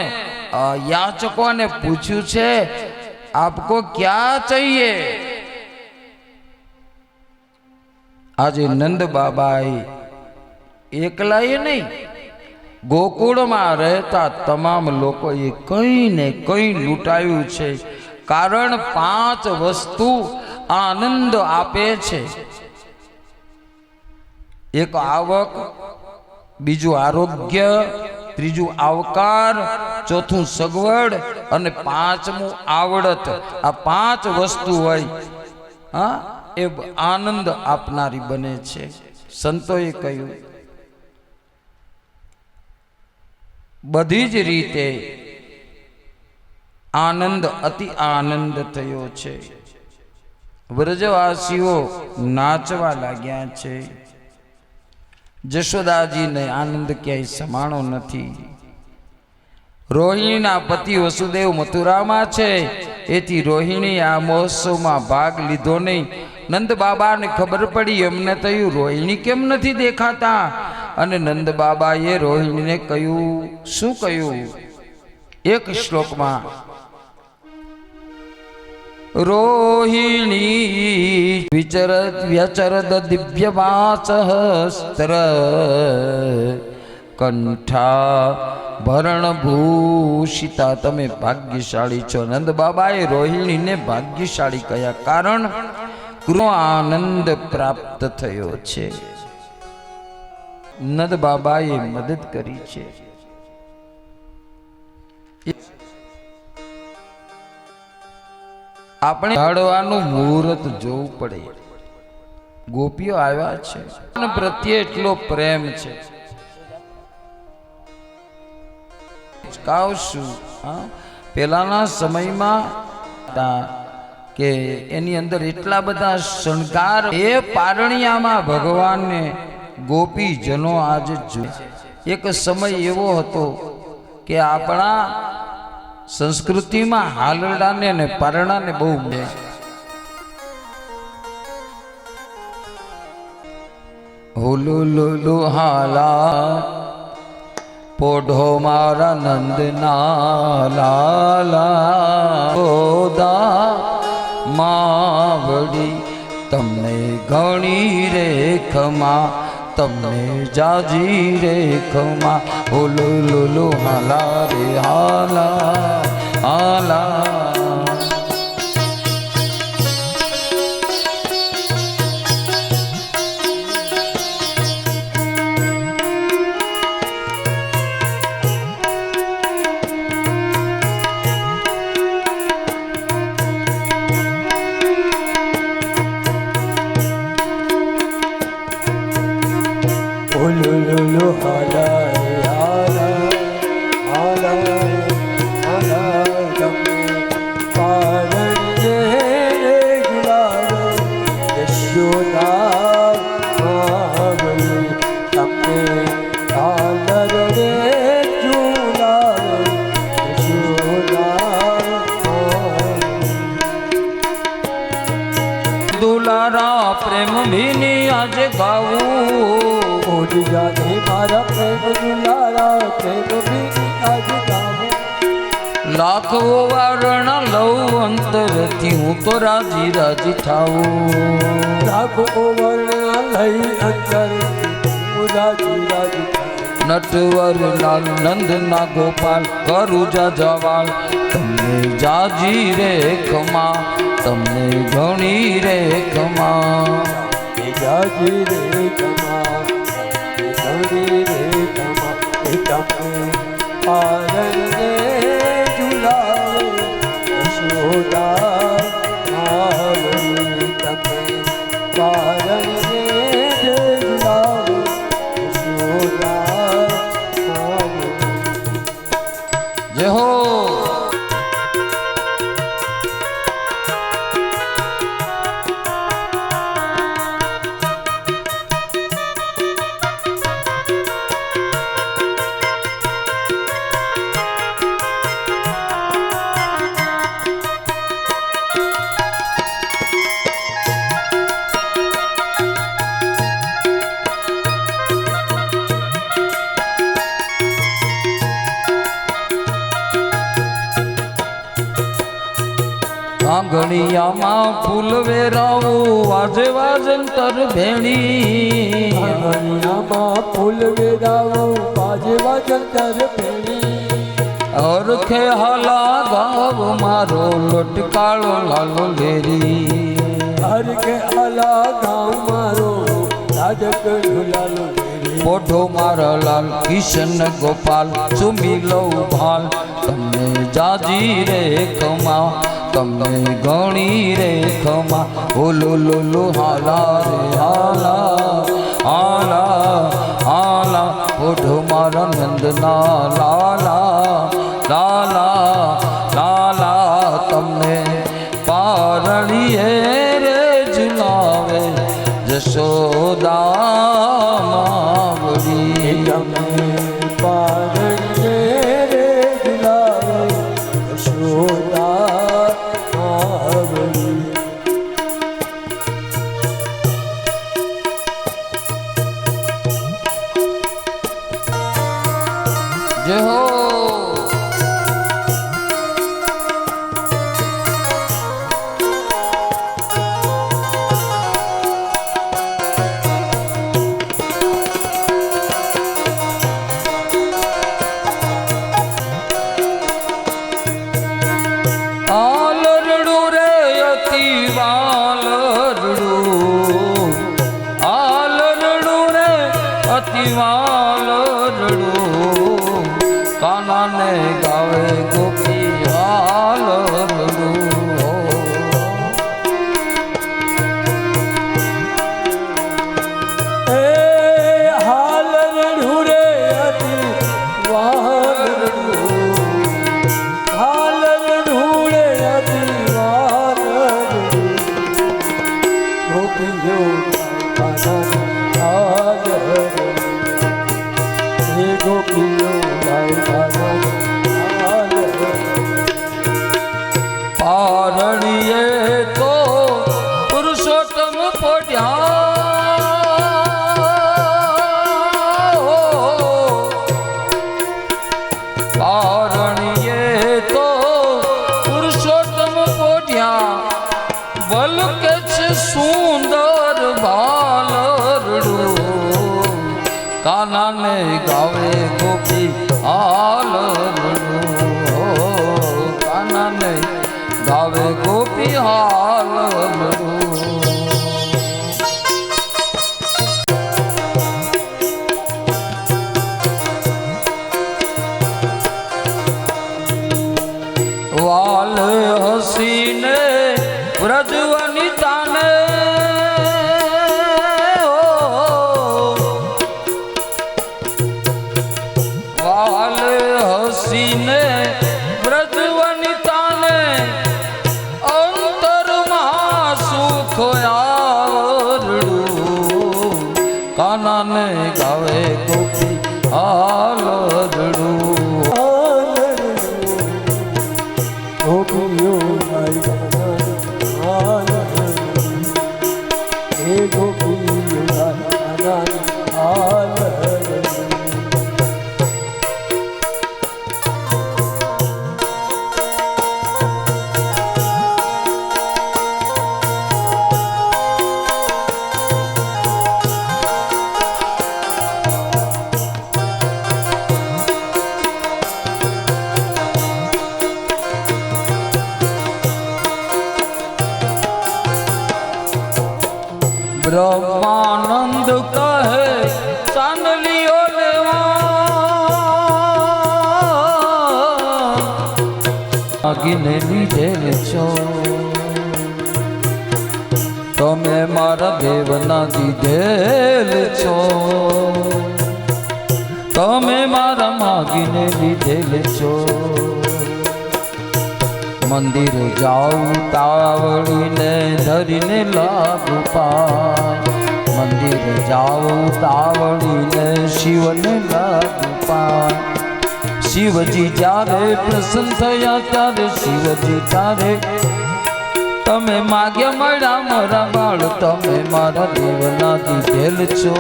યાચકોને પૂછ્યું છે, આપકો ક્યાં चाहिए? આજે નંદ બાબાએ એકલાએ નહીં, ગોકુળમાં રહેતા તમામ લોકોએ કંઈ ને કંઈ લૂંટાયું છે. કારણ 5 વસ્તુ આનંદ આપે છે. એક આવક, બીજું આરોગ્ય, ત્રીજું આવકાર, ચોથું સગવડ અને 5મું આવડત. આ 5 વસ્તુ હોય હા એ આનંદ આપનારી બને છે. સંતોએ કહ્યું બધી જ રીતે આનંદ અતિ આનંદ થયો છે. વ્રજવાસીઓ નાચવા લાગ્યા છે. જશોદાજીને આનંદ ક્યાંય સમાણો નથી. રોહિણીના પતિ વસુદેવ મથુરામાં છે, એથી રોહિણી આ મહોત્સવમાં ભાગ લીધો નહીં. નંદ બાબાને ખબર પડી. એમને થયું રોહિણી કેમ નથી દેખાતા? અને નંદ બાબાએ રોહિણીને કહ્યું. શું કહ્યું? એક શ્લોકમાં રોહિણી વિચરત વ્યચરદ દિવ્યવાસહસ્ત્ર કંઠા ભરણભૂષિતા. તમે ભાગ્યશાળી છો. નંદ બાબાએ રોહિણીને ભાગ્યશાળી કહ્યા, કારણ કૃષ્ણ આનંદ પ્રાપ્ત થયો છે. નંદ બાબાએ મદદ કરી છે. આપણે ઢાળવાનું મુહૂર્ત જોવું પડે. ગોપીઓ આવ્યા છે, પ્રત્યે એટલો પ્રેમ છે. કાવશું પેલાના સમયમાં કે એની અંદર એટલા બધા શણગાર, એ પારણિયામાં ભગવાનને ગોપીજનો આજે જોયે. એક સમય એવો હતો કે આપણા સંસ્કૃતિમાં હાલરડાને ને પારણાને બહુ મળે. હોલો લોલો હાલા પોઢો મારા નંદના લાલા ગોદા માવડી. તમને ઘણી રે ખમા, તમને જાજી રે ખમા. હોલો લોલો હાલા રે હાલા હાલા. Lulu hala hala hala hala jamme paran je gularo yashoda maavali jamme paran je gularo yashoda દુલારા પ્રેમ ભીની આજે ગાવું. જાને મારા પ્રેમ દુલારા પ્રેમ ભીની આજ ગાવું. લાખો વારણ લઉં અંતરથી હું તો રાજી રાજી થાઉં. લાખો વર્ણ લઈ અંતર હું રાજી રાજી થાઉં. નટવર લાલ નંદના ગોપાલ કરું જાજવાલ. તમને જાજી રે ખમા, તમને ઘણી રે ખમા. જાજી રે કમા ઘણી રે કમા. તમે પારણ રે ઝુલાવે યશોદા માવલી. તમે પારણ રે ઝુલાવે યશોદા માવલી. જય હો. આંગણિયામાં ફૂલ વેરાવું વાજે વાજંતર ભેણી. આંગણિયામાં ફૂલ વેરાવો વાજે વાજંતર ભેણી. અરખે હાલા ગાવ મારો લટકાળો લાલો લેરી. હરખે હાલા ગાવ મારો રાજક ઝુલાલો લેરી. પોઢો મારા લાલ કિશન ગોપાલ સુમી લઉં ભાલ. તમને જાજી રે ખમા, તમને ઘણી રે ખમા. ઓલો લોલો હાલા રે હાલા હાલા હાલા. પોઢો મારા નંદના લાલા લાલા લાલા. તમને પારણીએ રે ઝુલાવે જશોદા માવડી. તમે પારણ રે ઝુલાવે યશોદા માવલી. જય હો. વાલરડું કાનાને ગાવે ગોપી હાલરડું પારણીએ તો પુરુષોત્તમ પોઢ્યા પારણીએ તો પુરુષોત્તમ પોઢ્યા બલ કે છે સુંદર ભાલરડું કાનાને ગાવે ગોપી હાલરડું કાનાને ગાવે ગોપી હાલરડું વાલ હસીને વ્રજ વનિતાને વાલ હસીને વ્રજ વનિતાને અંતરમાં સુખ આવરડું કાનાને ગાવે ગોપી હાલરડું ગોપીઓ હે ગોપીઓ બ્રહ્માનંદ કહે ચાંદલીઓ લેવા ગીને લીધેલ છો તમે મારા દેવના દીધેલ છો તમે મારા માગીને લીધેલ છો મંદિર જાઉં તાવડીને ધરીને લાગુ પાય મંદિર જાઉં તાવડીને શિવને લાગુ પાય શિવજી જ્યારે પ્રસન્ન થયા ત્યારે શિવજી ત્યારે તમે માગ્યા મળ્યા મારા બાળ તમે મારા દેવના દીધેલ છો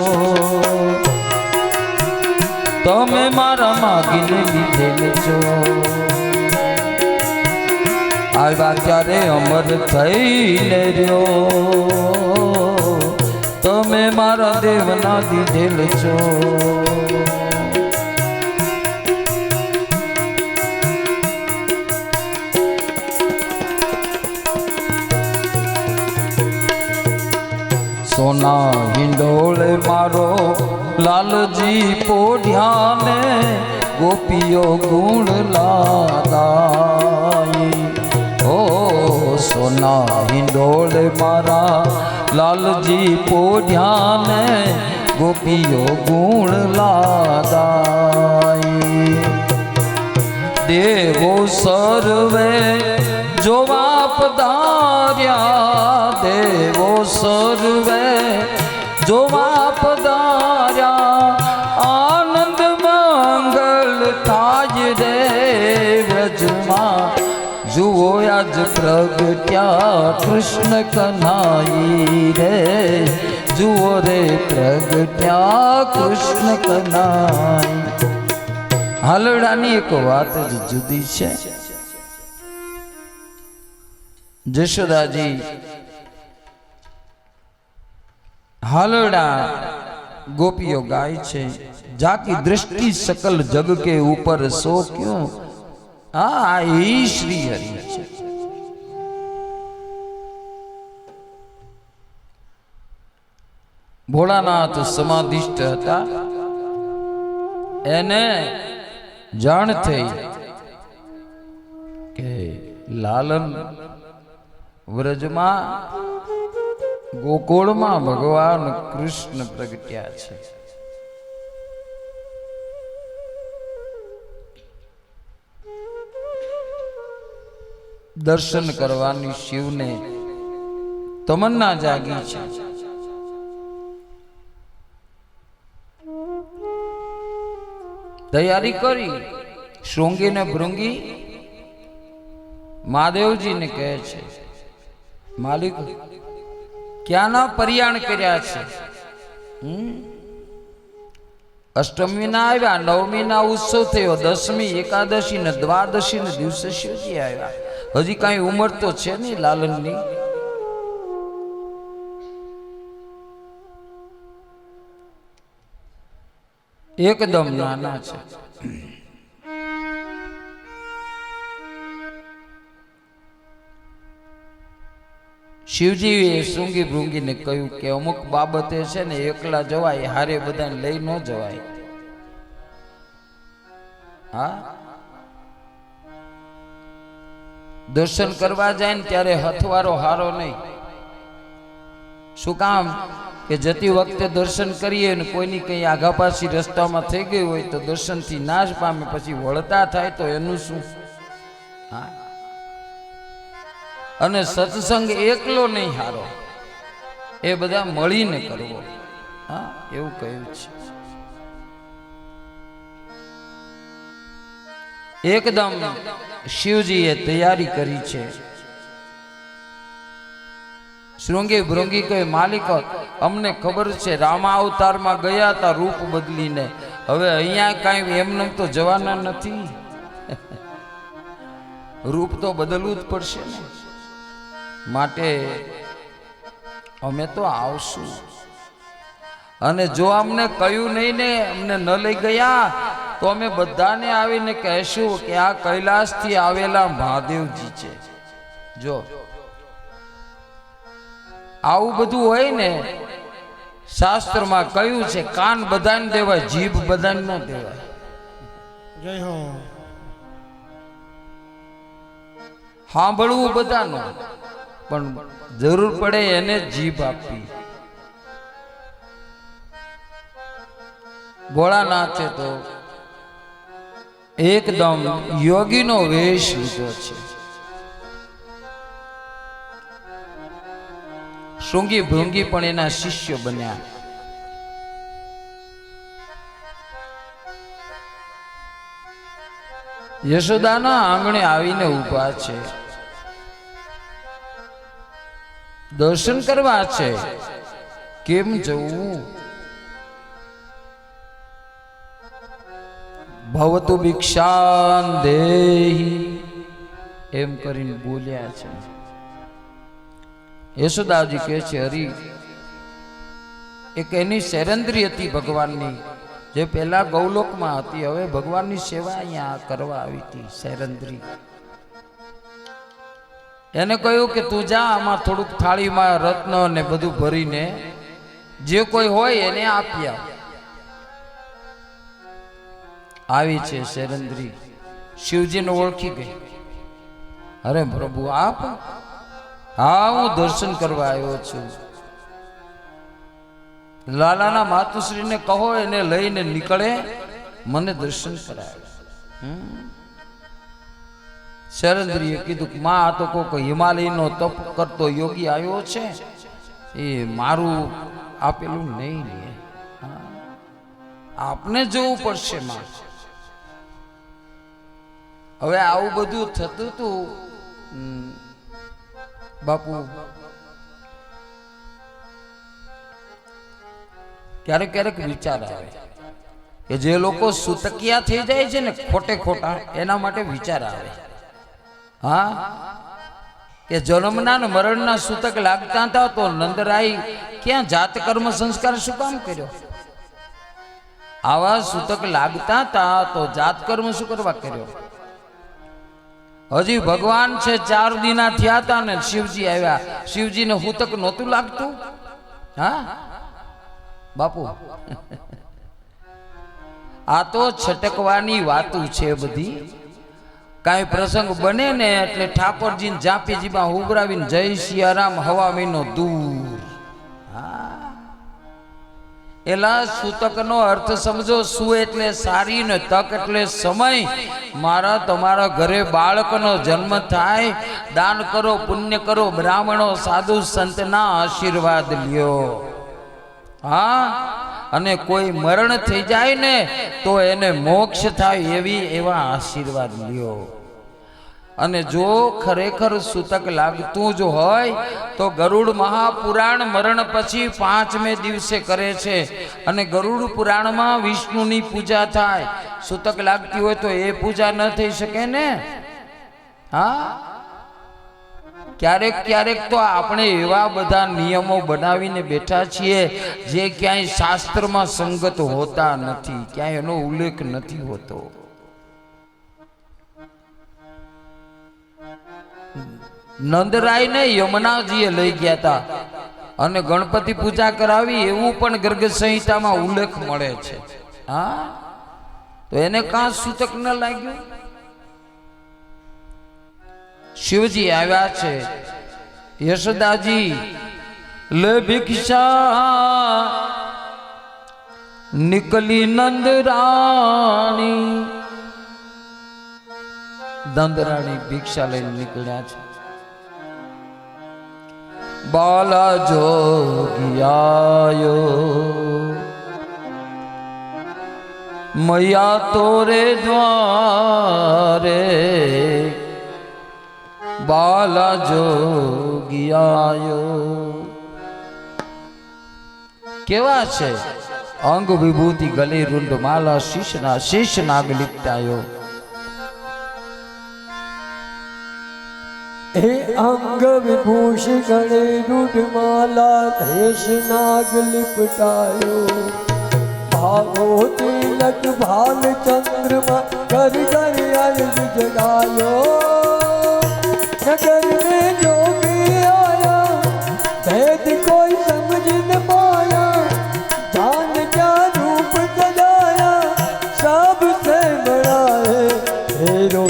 તમે મારા માગીને લીધેલ છો આવ્યા ત્યારે અમર થઈને રહ્યો તમે મારા દેવના દીધેલ છો સોના હિંડોળે મારો લાલજી પોઢ્યાને ગોપીઓ ગુણ લાદાઈ ઓ સોના હિંડોળે મારા લાલજી પોઢ્યાને ગોપીઓ ગુણ લાદાઈ દેવો સર્વે જોવા પધાર્યા દેવો સર્વે જોવા પધાર્યા આનંદ મંગલ થાય રે વ્રજમાં જુઓ આજ પ્રગટ્યા કૃષ્ણ કન્હાઈ રે જુઓ રે પ્રગટ્યા કૃષ્ણ કન્હાઈ હાલડાની એક વાત જ જુદી છે જશોદાજી हालड़ा गोपियों गाय छे जाकी दृष्टि सकल जग के ऊपर सो क्यों ही श्री हरि छे। भोलानाथ समाधिष्ट हता એને જાણ થઈ કે લાલન વ્રજમાં ગોકુળમાં ભગવાન કૃષ્ણ પ્રગટ્યા છે. દર્શન કરવાની શિવને તમન્ના જાગી છે. તૈયારી કરી. શૃંગી ને ભૃંગી મહાદેવજીને કહે છે, માલિક ક્યાંના પર્યાણ કર્યા છે? અષ્ટમી ના આવ્યા, નવમી ના ઉત્સવ થયો, દસમી, એકાદશી ને દ્વાદશી ને દિવસે શિવજી આવ્યા. હજી કઈ ઉંમર તો છે નહીં લાલનની. એકદમ નાના છે. શિવજીએ શૃંગી ભૃંગીને કહ્યું કે અમુક બાબતે છે ને એકલા જવાય, હારે બધાને લઈ ન જવાય. હા, દર્શન કરવા જાય ને ત્યારે હથવારો હારો નહીં. શું કામ? કે જતી વખતે દર્શન કરીએ ને કોઈની કઈ આઘાપાછી રસ્તામાં થઈ ગઈ હોય તો દર્શનથી નાશ પામે, પછી વળતા થાય તો એનું શું? હા, અને સત્સંગ એકલો નહીં હારો, એ બધા મળીને કરવો. હા, એવું કહ્યું છે. એકદમ શિવજીએ તૈયારી કરી છે. શૃંગી ભૃંગી કહે, માલિક અમને ખબર છે રામા અવતારમાં ગયા હતા રૂપ બદલીને, હવે અહીંયા કાંઈ એમને તો જવાના નથી. રૂપ તો બદલવું જ પડશે ને, માટે અમે તો આવશું. અને જો અમને કહ્યું નહીં ને, અમને ન લઈ ગયા તો અમે બધાને આવીને કહેશું કે આ કૈલાસથી આવેલા મહાદેવજી છે. જો આવું બધું હોય ને, શાસ્ત્રમાં કહ્યું છે કાન બધાને દેવાય, જીભ બધાને ન દેવાય. જય હો. સાંભળવું બધાનું, પણ જરૂર પડે એને જીભ આપવી. ભોળાનાથે તો એકદમ યોગીનો વેશ લીધો છે. શૃંગી ભૃંગી પણ એના શિષ્ય બન્યા. યશોદાના આંગણે આવીને ઊભા છે, દર્શન કરવા છે. કેમ જવું? ભવતુ ભિક્ષાન દેહી એમ કરીને બોલ્યા છે. યશોદાજી કહે છે, હરી એક એની શેરંદ્રી હતી ભગવાનની, જે પહેલા ગૌલોકમાં હતી, હવે ભગવાનની સેવા અહીંયા કરવા આવી હતી. શેરંદ્રી એને કહ્યું કે તું જા, આમાં થોડુંક થાળીમાં રત્ન ને બધું ભરીને જે કોઈ હોય એને આપ્યા. આવી છે શેરંદ્રી. શિવજીને ઓળખી ગઈ. અરે પ્રભુ આપ? હા, હું દર્શન કરવા આવ્યો છું. લાલાના માતુશ્રીને કહો એને લઈને નીકળે, મને દર્શન કરાવે. શેરંદ્રીએ કીધું કે માં, આ તો કોઈ હિમાલયનો તપ કરતો યોગી આવ્યો છે, એ મારું આપેલું નહીં લે, આપને જોવું પડશે માં. હવે આવું બધું થતું હતું બાપુ. ક્યારેક ક્યારેક વિચાર આવે કે જે લોકો સુતકિયા થઈ જાય છે ને ખોટે ખોટા, એના માટે વિચાર આવે. હા, કે જન્મના ને મરણના સૂતક લાગતા હતા તો નંદરાય ક્યાં જાત કર્મ સંસ્કાર શું કામ કર્યો? આવા સૂતક લાગતા હતા તો જાત કર્મ શું કરવા કર્યો? હજી ભગવાન છે 4 દિના થયા હતા ને શિવજી આવ્યા. શિવજીને સૂતક નહોતું લાગતું? હા બાપુ, આ તો છટકવાની વાતું છે બધી. કાંઈ પ્રસંગ બને ને એટલે ઠાકોરજીને જાપીજીમાં ઉઘરાવીને જય સિયારામ હવા મહિનો દૂર. એલા સૂતકનો અર્થ સમજો. સુ એટલે સારી ને તક એટલે સમય. મારા તમારા ઘરે બાળકનો જન્મ થાય, દાન કરો, પુણ્ય કરો, બ્રાહ્મણો સાધુ સંતના આશીર્વાદ લ્યો. હા, અને કોઈ મરણ થઈ જાય ને તો એને મોક્ષ થાય એવા આશીર્વાદ લ્યો. અને જો ખરેખર સૂતક લાગતું જ હોય તો ગરુડ મહાપુરાણ મરણ પછી 5મે દિવસે કરે છે. અને ગરુડ પુરાણમાં વિષ્ણુની પૂજા થાય. સૂતક લાગતી હોય તો એ પૂજા ન થઈ શકે ને. હા, ક્યારેક ક્યારેક તો આપણે એવા બધા નિયમો બનાવીને બેઠા છીએ જે ક્યાંય શાસ્ત્રમાં સંગત હોતા નથી, ક્યાંય એનો ઉલ્લેખ નથી હોતો. નંદરાયને યમુનાજીએ લઈ ગયા હતા અને ગણપતિ પૂજા કરાવી એવું પણ ગર્ગ સંહિતામાં ઉલ્લેખ મળે છે. હા, તો એને કાં સૂતક ન લાગ્યું? શિવજી આવ્યા છે. યશોદાજી લે ભિક્ષા નિકલી નંદરાણી. નંદરાણી ભિક્ષા લઈને નીકળ્યા છે. બાલા જોગિયાયો મૈયા તોરે દ્વારે. બાલા જોગિયાયો કેવા છે? અંગ વિભૂતિ ગલે રૂંડ માલા શીશ નાગ લિપટાયો. हे अंग विभूषि गणे रुडमाला देश नाग लिपटायो. भागो तिलक भाल चंद्रमा कर कर अर्घ जगायो. नगर में जोगी आया भेद कोई समझ न पाया. जान क्या रूप सजाया सबसे बड़ा है हेरो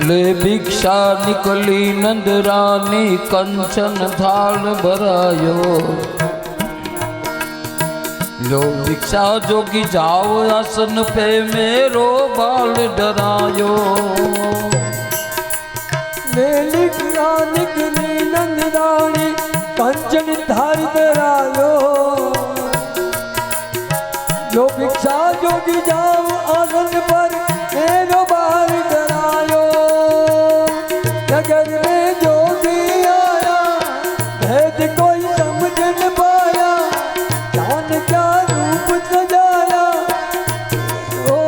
ले भिक्षा निकली नंदरानी कंचन थाल भरायो. लो भिक्षा जोगी जाओ आसन पे मेरो बाल डरायो. ले भिक्षा निकली नंदरानी कंचन थाल भरायो. लो भिक्षा जोगी जाओ आसन पर मेरो बाल डरायो. नगर में जोगी आया भेद कोई समझ न पाया. जान क्या रूप सजाया ओ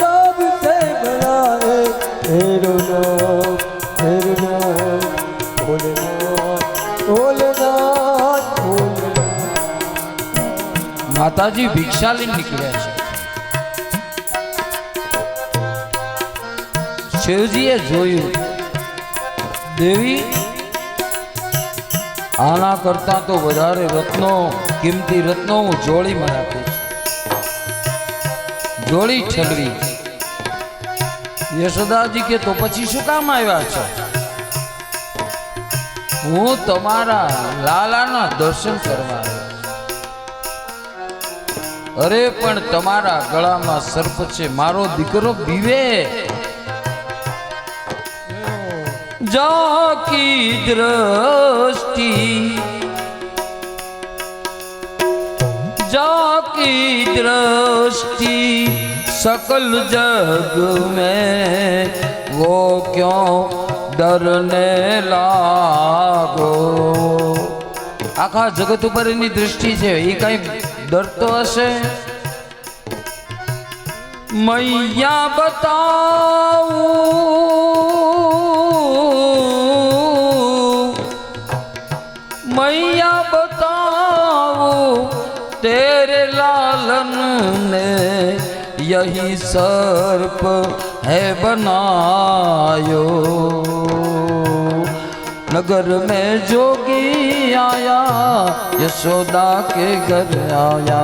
सबसे बड़ा है हेरो नाम भोलेनाथ भोलेनाथ भोलेनाथ. माताजी भिक्षा લઈને નીકળ્યા છે. શિવજીએ જોયું, દેવી આના કરતા તો વધારે રત્નો, કિંમતી રત્નો હું જોડીમાં રાખું છું. જોડી ઠલવી. યશોદાજી કે તો પછી શું કામ આવ્યા છો? હું તમારા લાલાના દર્શન કરવા આવ્યો. અરે પણ તમારા ગળામાં સર્પ છે, મારો દીકરો બીવે. जाकी दृष्टि सकल जग में वो क्यों डरने लागो. आखा जगत पर एनी दृष्टि है, ये कई डरतो हशे? मैया बताओ मैया बताओ तेरे लालन ने यही सर्प है बनायो। नगर में जोगी आया यशोदा के घर आया।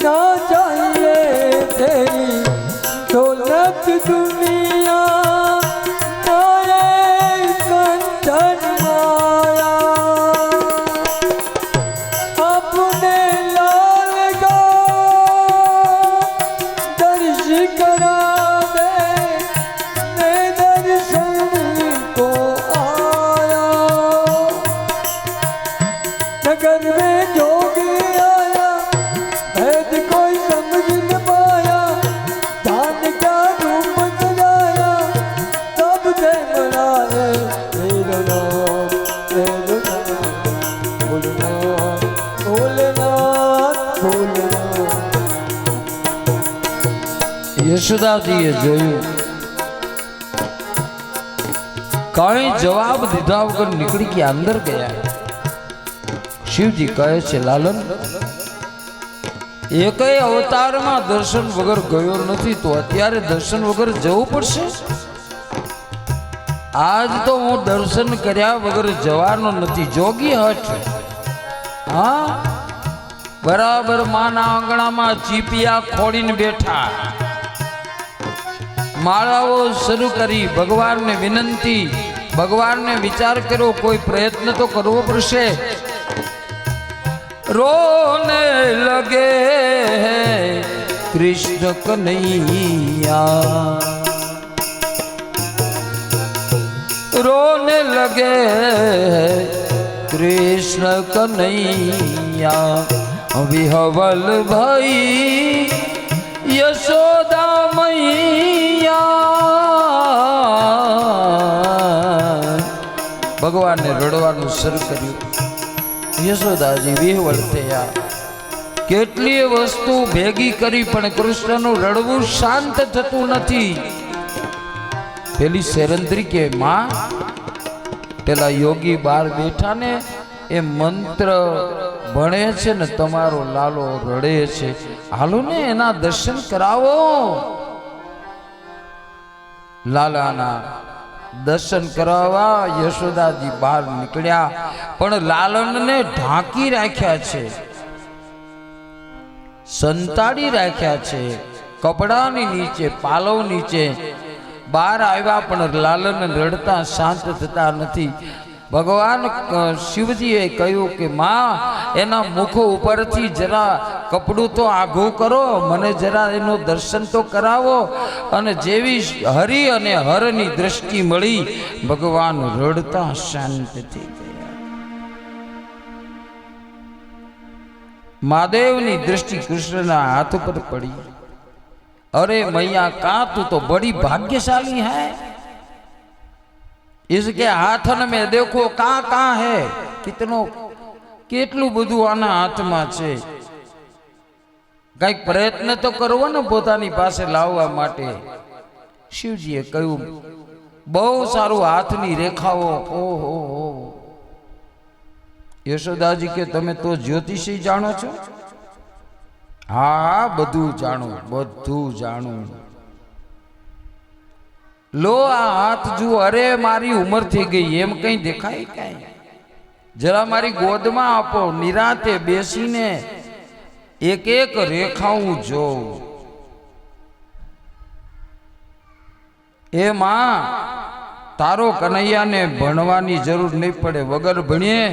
ना चाहिए तेरी दौलत दुनिया माए कंचन माया। अपने लाल का दर्श करा दे, मैं दर्शन को आया। नगर में जोगी आया भेद कोई समझ न पाया। धान का रूप सजाया तब से मनाए तेरा नाम बोलना बोलना बोलना। યશોદાજીએ જોયું કઈ જવાબ દીધા વગર નીકળી ગયા, અંદર ગયા. શિવજી કહે છે, લાલન એકેય અવતારમાં દર્શન વગર ગયો નથી, તો અત્યારે દર્શન વગર જવું પડશે. આજ તો હું દર્શન કર્યા વગર જવાનો નથી. જોગી હઠ. હા, બરાબર માના આંગણામાં ચીપિયા ખોડીને બેઠા, માળાઓ શરૂ કરી, ભગવાનને વિનંતી, ભગવાનને વિચાર કર્યો કોઈ પ્રયત્ન તો કરવો પડશે. रोने लगे हैं कृष्ण कन्हैया, रोने लगे हैं कृष्ण कन्हैया। विहवल भाई यशोदा मैया। भगवान ने रड़વાનું શરૂ કર્યું. યશોદાજી વિહવળ થયા. કેટલીય વસ્તુ ભેગી કરી પણ કૃષ્ણનું રડવું શાંત થતું નથી. પેલી શેરંદ્રી કે માં, પેલા યોગી બાર બેઠા ને એ મંત્ર ભણે છે ને તમારો લાલો રડે છે, હાલો ને એના દર્શન કરાવો. લાલાના દર્શન કરાવવા યશોદાજી બહાર નીકળ્યા, પણ લાલનને ઢાંકી રાખ્યા છે, સંતાડી રાખ્યા છે, કપડાની નીચે, પાલવ નીચે. બહાર આવ્યા પણ લાલન રડતા શાંત થતા નથી. ભગવાન શિવજીએ કહ્યું કે માં, એના મુખ ઉપરથી જરા કપડું તો આઘું કરો, મને જરા એનું દર્શન તો કરાવો. અને જેવી હરિ અને હરની દ્રષ્ટિ મળી, ભગવાન રડતા શાંત થઈ ગયા. મહાદેવની દ્રષ્ટિ કૃષ્ણના હાથ પર પડી. अरे मैया का तू तो बड़ी भाग्यशाली है, इसके हाथन में देखो का का है, कितनो કેટલું બધું આના હાથમાં છે. કઈક પ્રયત્ન તો કરવો ને પોતાની પાસે લાવવા માટે. શિવજીએ કહ્યું, બહુ સારું, હાથની રેખાઓ. ઓહો, યશોદાજી કે તમે તો જ્યોતિષી જાણો છો? હા, બધું જાણું, બધું જાણું. લો આ હાથ જુઓ. અરે મારી ઉંમર થઈ ગઈ, એમ કઈ દેખાય? કઈ જરા મારી ગોદમાં આપો, નિરાતે બેસીને એક એક રેખાઓ જોઉં. એ માં, તારો કનૈયાને ભણવાની જરૂર નહીં પડે, વગર ભણીએ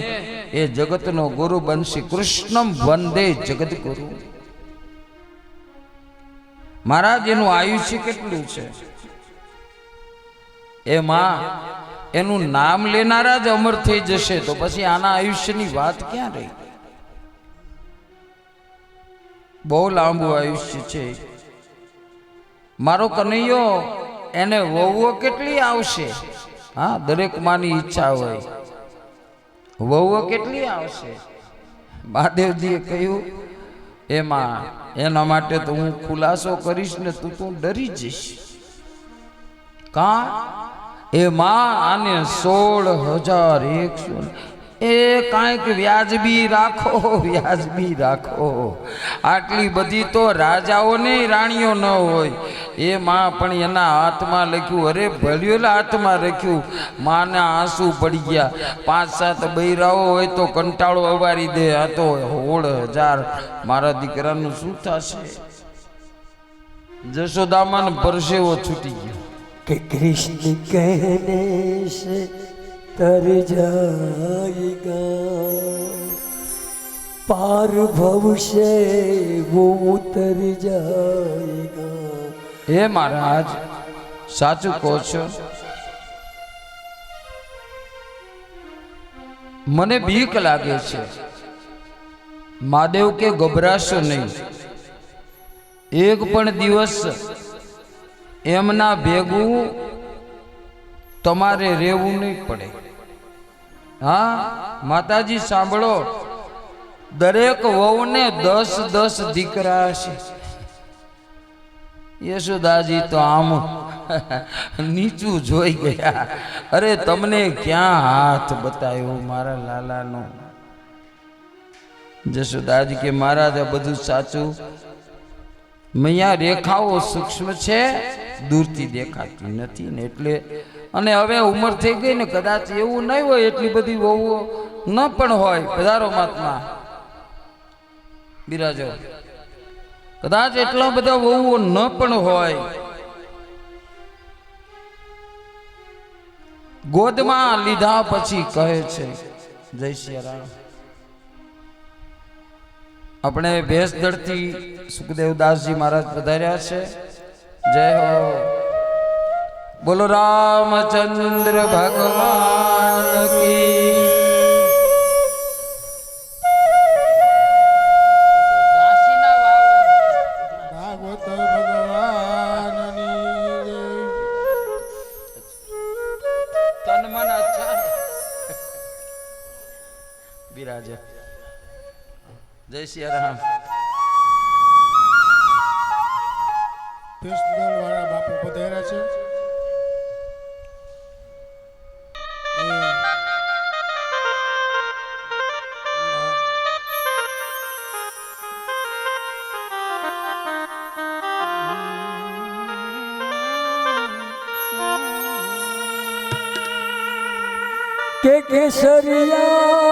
એ જગતનો ગુરુ બનશે. કૃષ્ણમ વંદે જગત ગુરુ. મહારાજ, એનું આયુષ્ય કેટલું છે? એ માં, એનું નામ લેનારા જ અમર થઈ જશે, તો પછી આના આયુષ્યની વાત ક્યાં રહી? બહુ લાંબુ આયુષ્ય છે. મારો કનૈયો, એને વહુઓ કેટલી આવશે? હા, દરેક માની ઈચ્છા હોય, વહુઓ કેટલી આવશે? મહાદેવજીએ કહ્યું, એમાં એના માટે તો હું ખુલાસો કરીશ ને તું તો ડરી જઈશ. કા? એ માં, આને 16,100 એ કાંઈક વ્યાજબી રાખો, વ્યાજબી રાખો. આટલી બધી તો રાજાઓને રાણીઓ ન હોય. એ માં પણ એના હાથમાં લખ્યું, અરે ભલ્યોલા હાથમાં લખ્યું. માના આંસુ પડી ગયા. 5-7 બૈરાઓ હોય તો કંટાળો અવારી દે. આ તો 16,000 મારા દીકરાનું શું થશે? જશોદામાન પરસેવો છૂટી ગયો कि कृष्ण कहने से तर जाएगा, पार भव से वो उतर जाएगा. હે મહારાજ, સાચું કહો છો. મને બીક લાગે છે. મહાદેવ કે ગભરાશો નહીં. એક પણ દિવસ એમના ભેગું તમારે રહેવું નહીં પડે. હા માતાજી સાંભળો, દરેક વહુને 10-10 દીકરા છે. યશોદાજી તો આમ નીચું જોઈ ગયા. અરે તમને ક્યાં હાથ બતાવ્યો મારા લાલાનો? જશોદાજી કે મહારાજ આ બધું સાચું. મૈયા રેખાઓ સૂક્ષ્મ છે, દૂરથી દેખાતી નથી ને એટલે. અને હવે ઉંમર થઈ ગઈ ને, કદાચ એવું નહીં હોય એટલી બધી વહુઓ ન પણ હોય. પધારો મહાત્મા, બિરાજો. કદાચ એટલા બધા વહુઓ ન પણ હોય. ગોદમાં લીધા પછી કહે છે, જય શ્રી રામ. આપણે ભેંસદળથી સુખદેવદાસજી મહારાજ પધાર્યા છે. જય હો. બોલો રામચંદ્ર ભગવાન કી. ભાગવત ભગવાનની તન મન અચ્છા બિરાજે. જય શ્રી રામ. ભેંસદળ વાળા બાપુ પધાર્યા છે. के केसरिया